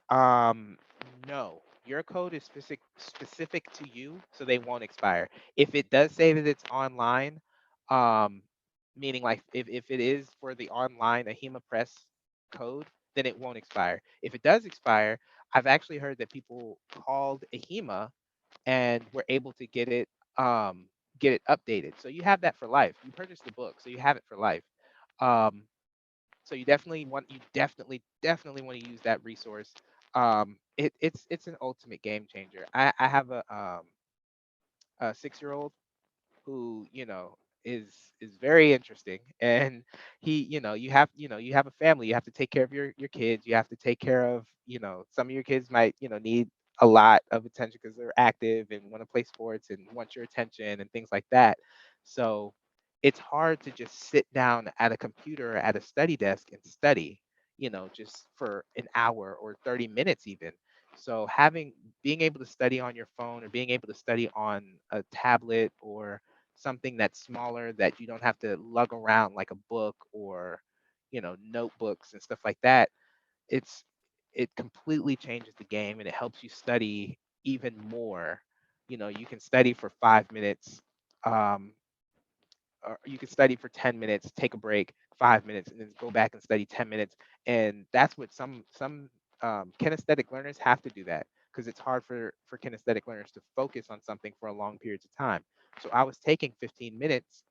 no, your code is specific to you, so they won't expire. If it does say that it's online, um, meaning like if it is for the online AHEMA Press code, then it won't expire. If it does expire, I've actually heard that people called AHEMA and were able to um, get it updated. So you have that for life. You purchased the book, so you have it for life. Um, so you definitely want to use that resource. It's an ultimate game changer. I have a 6-year-old who is very interesting, and you have a family, you have to take care of your kids, you have to take care of some of your kids might need a lot of attention because they're active and want to play sports and want your attention and things like that. So it's hard to just sit down at a computer at a study desk and study just for an hour or 30 minutes even. So being able to study on your phone or being able to study on a tablet or something that's smaller that you don't have to lug around like a book or notebooks and stuff like that, it's it completely changes the game and it helps you study even more. You can study for 5 minutes, um, or you can study for 10 minutes, take a break 5 minutes, and then go back and study 10 minutes. And that's what some kinesthetic learners have to do, that because it's hard for kinesthetic learners to focus on something for a long periods of time. So I was taking 15 minutes,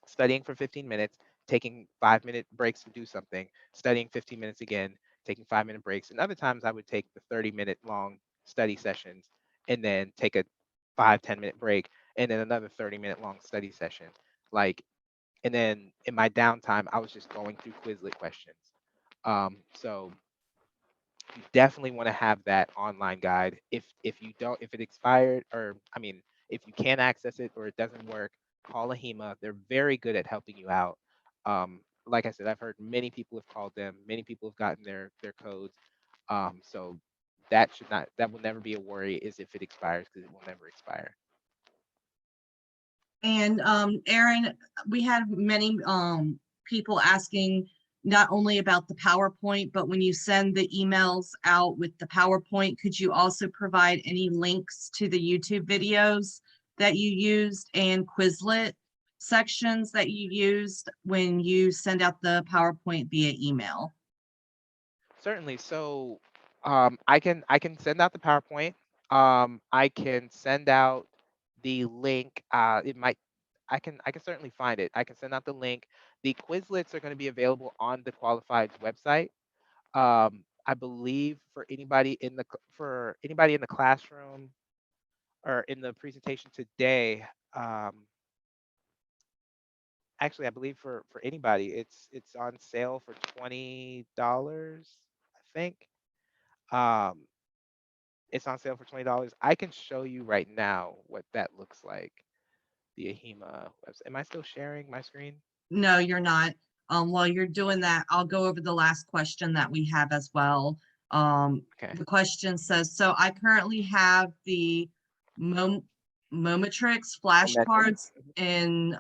studying for 15 minutes, taking 5-minute breaks to do something, studying 15 minutes again, taking 5-minute breaks. And other times I would take the 30-minute long study sessions and then take a 5-10 minute break and then another 30-minute long study session. Like, and then in my downtime, I was just going through Quizlet questions. So you definitely want to have that online guide. If it expired, or I mean, if you can't access it or it doesn't work, call AHEMA. They're very good at helping you out. Like I said, I've heard many people have called them. Many people have gotten their codes. So that will never be a worry, is if it expires, because it will never expire. And Aaron, we had many people asking not only about the PowerPoint, but when you send the emails out with the PowerPoint, could you also provide any links to the YouTube videos that you used and Quizlet sections that you used when you send out the PowerPoint via email? Certainly. So I can send out the PowerPoint. I can send out the link. It might I can certainly find it. I can send out the link. The Quizlets are going to be available on the Qualified's website. I believe for anybody in the classroom or in the presentation today. Actually, I believe for anybody, it's on sale for $20. I think. Um, it's on sale for $20. I can show you right now what that looks like. The AHIMA website. Am I still sharing my screen? No, you're not. While you're doing that, I'll go over the last question that we have as well. Okay. The question says, so I currently have the Mom Momatrix Momentum. flashcards in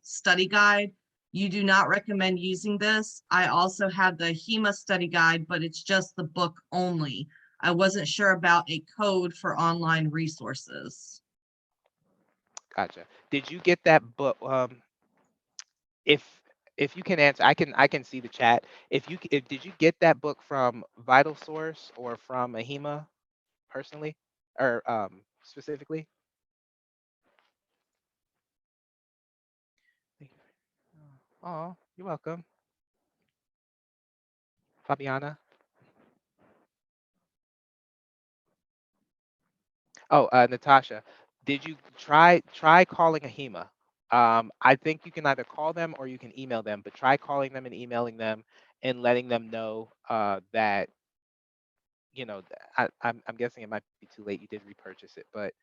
study guide. You do not recommend using this. I also have the HEMA study guide, but it's just the book only. I wasn't sure about a code for online resources. Gotcha. Did you get that book? If if you can answer, I can see the chat. If did you get that book from Vital Source or from AHIMA personally, or specifically? Oh, you're welcome, Fabiana. Oh, Natasha, did you try calling AHIMA? I think you can either call them or you can email them, but try calling them and emailing them and letting them know that I'm guessing it might be too late. You did repurchase it, but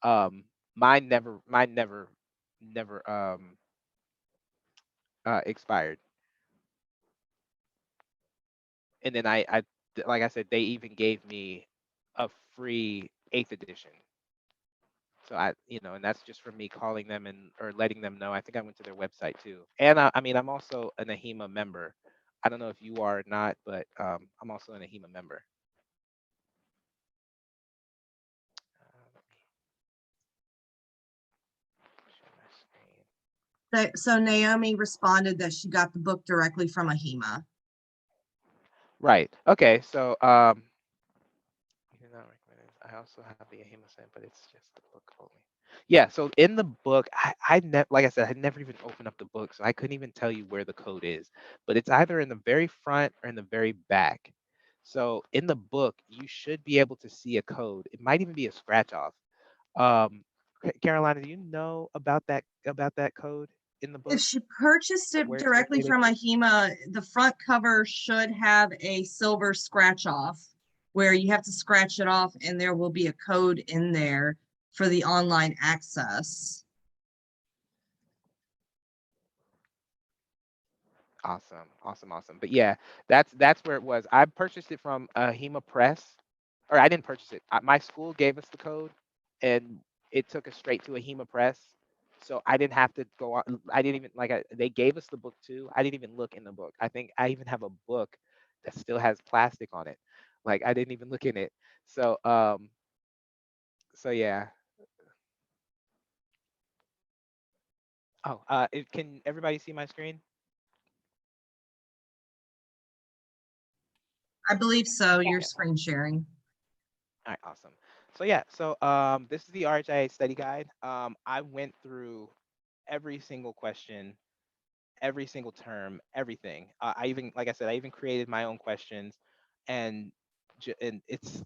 um, mine never expired. And then like I said, they even gave me a free eighth edition. So and that's just from me calling them and or letting them know. I think I went to their website too. And I mean, I'm also an AHIMA member. I don't know if you are or not, but I'm also an AHIMA member. Let me share my screen. So Naomi responded that she got the book directly from AHIMA. Right. Okay. So you do not recommend it. I also have the AHIMA set, but it's just the book only. Yeah. So in the book, like I said, I never even opened up the book, so I couldn't even tell you where the code is. But it's either in the very front or in the very back. So in the book, you should be able to see a code. It might even be a scratch off. Carolina, do you know about that code in the If book, she purchased it where it's directly located? from AHIMA, the front cover should have a silver scratch off where you have to scratch it off and there will be a code in there for the online access. Awesome, awesome, awesome. But yeah, that's where it was. I purchased it from HEMA Press, or I didn't purchase it. My school gave us the code, and it took us straight to a HEMA Press. So I didn't have to go on. I didn't even they gave us the book too. I didn't even look in the book. I think I even have a book that still has plastic on it. Like I didn't even look in it. So so yeah. Oh, can everybody see my screen? I believe so. You're Okay. screen sharing. All right, awesome. So yeah, so this is the RHIA study guide. I went through every single question, every single term, everything. I even, like I said, I even created my own questions, and and it's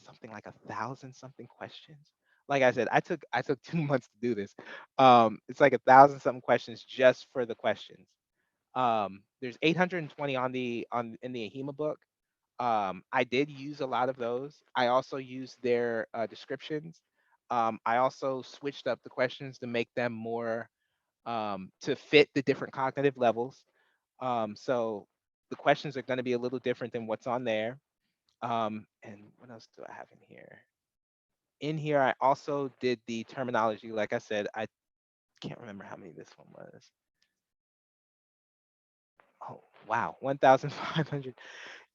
something like 1,000 something questions. Like I said, I took 2 months to do this. It's like 1,000 something questions just for the questions. There's 820 on in the AHIMA book. I did use a lot of those. I also used their descriptions. I also switched up the questions to make them more to fit the different cognitive levels. So the questions are going to be a little different than what's on there. And what else do I have in here? In here, I also did the terminology. Like I said, I can't remember how many this one was. Oh, wow, 1,500.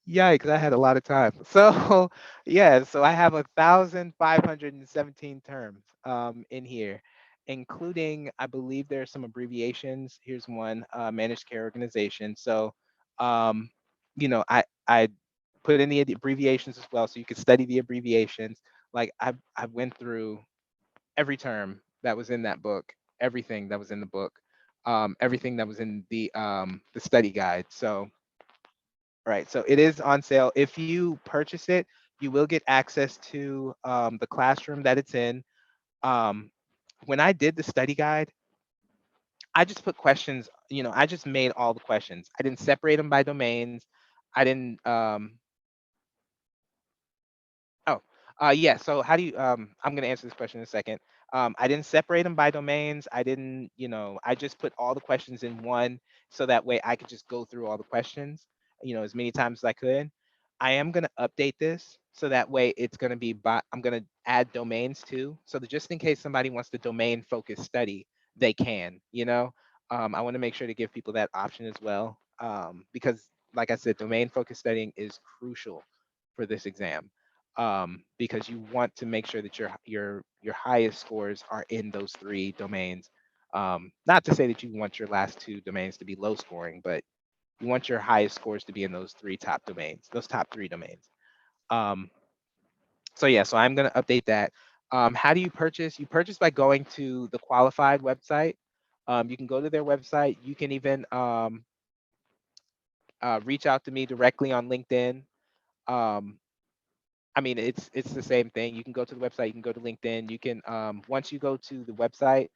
Yikes, I had a lot of time. So yeah, so I have 1,517 terms in here, including I believe there are some abbreviations. Here's one, managed care organization. So um, I put in the abbreviations as well, so you could study the abbreviations. Like I went through every term that was in that book, everything that was in the book, everything that was in the study guide. So right. So it is on sale. If you purchase it, you will get access to the classroom that it's in. Um, when I did the study guide, I just put questions, I just made all the questions. I didn't separate them by domains. I didn't Oh, yeah. So how do you? I'm gonna answer this question in a second. I didn't separate them by domains. I didn't, I just put all the questions in one, so that way I could just go through all the questions, as many times as I could. I am gonna update this so that way it's gonna be by. I'm gonna add domains too, so that just in case somebody wants the domain focused study, they can. I want to make sure to give people that option as well, because, like I said, domain focused studying is crucial for this exam, because you want to make sure that your highest scores are in those three domains. Not to say that you want your last two domains to be low scoring, but you want your highest scores to be in those three top domains, those top three domains. Um, so yeah, so I'm going to update that. How do you purchase? You purchase by going to the qualified website. You can go to their website. You can even reach out to me directly on LinkedIn. Um, I mean, it's the same thing. You can go to the website, you can go to LinkedIn, you can once you go to the website,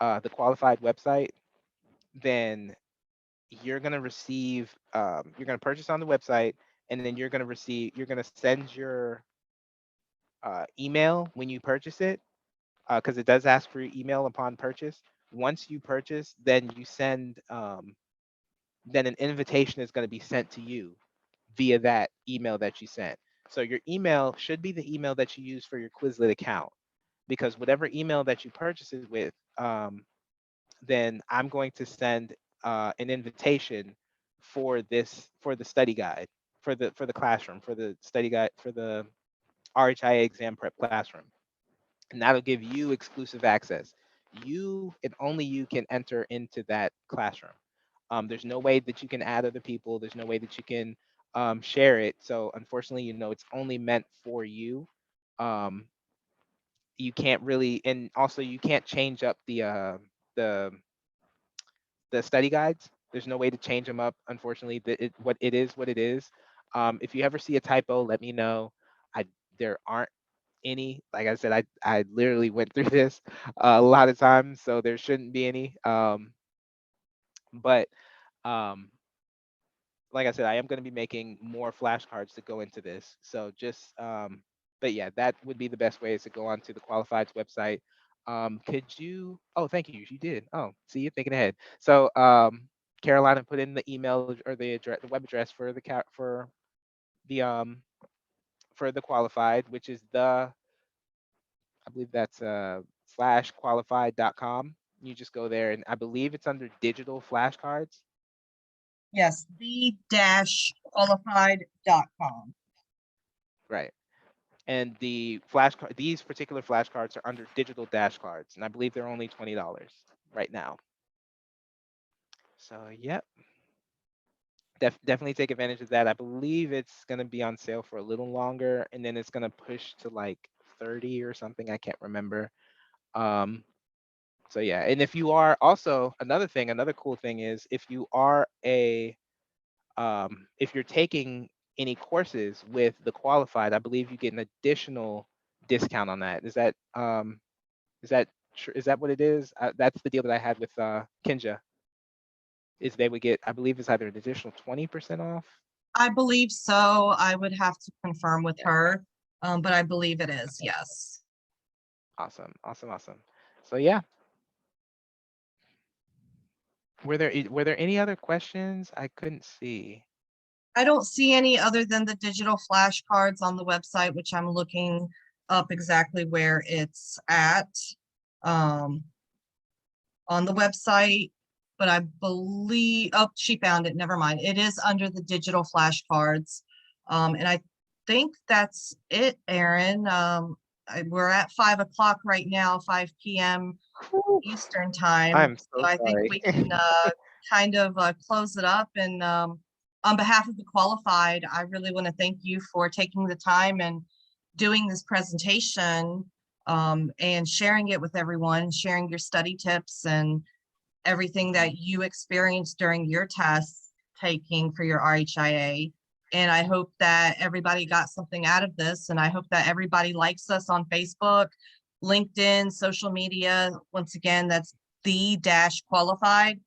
the qualified website, then you're gonna purchase on the website, and then you're gonna send your email when you purchase it, because it does ask for your email upon purchase. Once you purchase, then you send then an invitation is going to be sent to you via that email that you sent. So your email should be the email that you use for your Quizlet account, because whatever email that you purchase it with, then I'm going to send an invitation for the study guide, for the classroom, for the study guide, for the RHIA exam prep classroom, and that'll give you exclusive access. You and only you can enter into that classroom. There's no way that you can add other people. There's no way that you can share it. So unfortunately, it's only meant for you. Um, you can't really, and also you can't change up the the study guides. There's no way to change them up. Unfortunately, what it is, what it is. If you ever see a typo, let me know. I There aren't any. Like I said, I literally went through this a lot of times, so there shouldn't be any. But um, like I said, I am going to be making more flashcards to go into this. So just, but yeah, that would be the best way, is to go onto the Qualified's website. Could you? Oh, thank you. You did. Oh, see, you're thinking ahead. So, Carolina put in the email or the address, the web address for the for the Qualified, which is I believe that's /qualified.com. You just go there, and I believe it's under digital flashcards. Yes, the-qualified.com. Right. And these particular flashcards are under digital dash cards, and I believe they're only $20 right now. So yep, definitely take advantage of that. I believe it's gonna be on sale for a little longer, and then it's gonna push to like 30 or something. I can't remember. Um, so yeah, and if you are also another cool thing is, if you're taking any courses with the qualified, I believe you get an additional discount on that. Is that is that what it is? That's the deal that I had with Kinja. Is they would get, I believe it's either an additional 20% off. I believe so. I would have to confirm with Yeah. her, but I believe it is, yes. Awesome, awesome, awesome. So yeah, were there any other questions? I couldn't see. I don't see any other than the digital flashcards on the website, which I'm looking up exactly where it's at. Um, on the website, but I believe, oh, she found it. Never mind. It is under the digital flashcards. And I think that's it, Aaron. We're at 5 o'clock right now, 5 p.m. Whew, Eastern time. I'm So so I think sorry. we can kind of close it up. And on behalf of the qualified, I really want to thank you for taking the time and doing this presentation and sharing it with everyone, sharing your study tips and everything that you experienced during your tests taking for your RHIA. And I hope that everybody got something out of this. And I hope that everybody likes us on Facebook, LinkedIn, social media. Once again, that's the-qualified.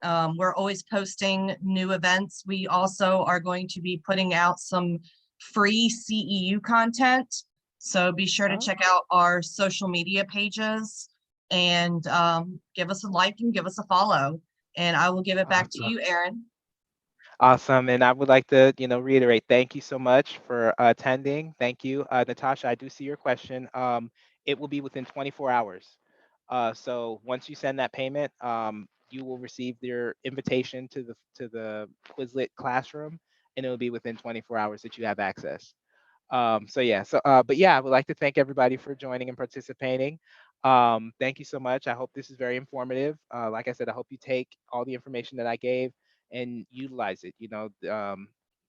We're always posting new events. We also are going to be putting out some free CEU content. So be sure to Oh, check out our social media pages and give us a like and give us a follow. And I will give it back to awesome. you, Aaron. Awesome. And I would like to, reiterate, thank you so much for attending. Thank you. Natasha, I do see your question. It will be within 24 hours. So once you send that payment, you will receive your invitation to the Quizlet classroom, and it will be within 24 hours that you have access. So yeah, but yeah, I would like to thank everybody for joining and participating. Thank you so much. I hope this is very informative. Like I said, I hope you take all the information that I gave and utilize it.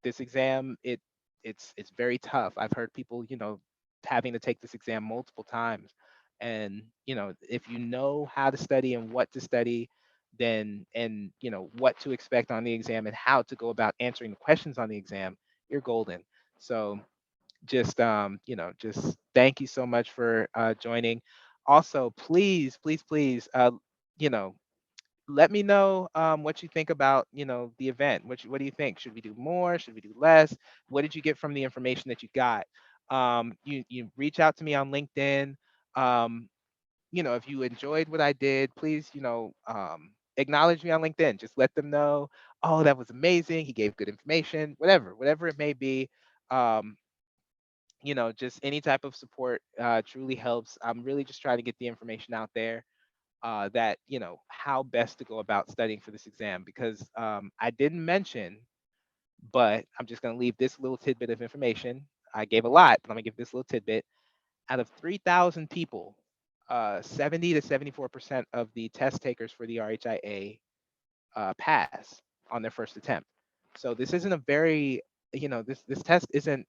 This exam, it's very tough. I've heard people, having to take this exam multiple times. And, if you know how to study and what to study, then and what to expect on the exam and how to go about answering the questions on the exam, you're golden. So just thank you so much for joining. Also, please, please, please, you know, let me know what you think about the event. What do you think? Should we do more? Should we do less? What did you get from the information that you got? You reach out to me on LinkedIn. Um, if you enjoyed what I did, please, acknowledge me on LinkedIn. Just let them know, oh, that was amazing. He gave good information, whatever it may be. Um, just any type of support truly helps. I'm really just trying to get the information out there that, how best to go about studying for this exam because I didn't mention, but I'm just going to leave this little tidbit of information. I gave a lot, but I'm going to give this little tidbit. Out of 3,000 people, 70 to 74% of the test takers for the RHIA pass on their first attempt. So this isn't a very, this test isn't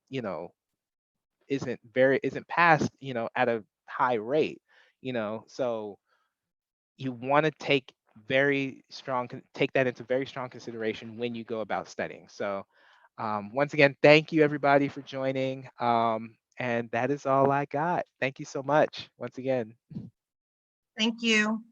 passed at a high rate, so you want to take that into very strong consideration when you go about studying. So once again, thank you everybody for joining, and that is all I got. Thank you so much once again. Thank you.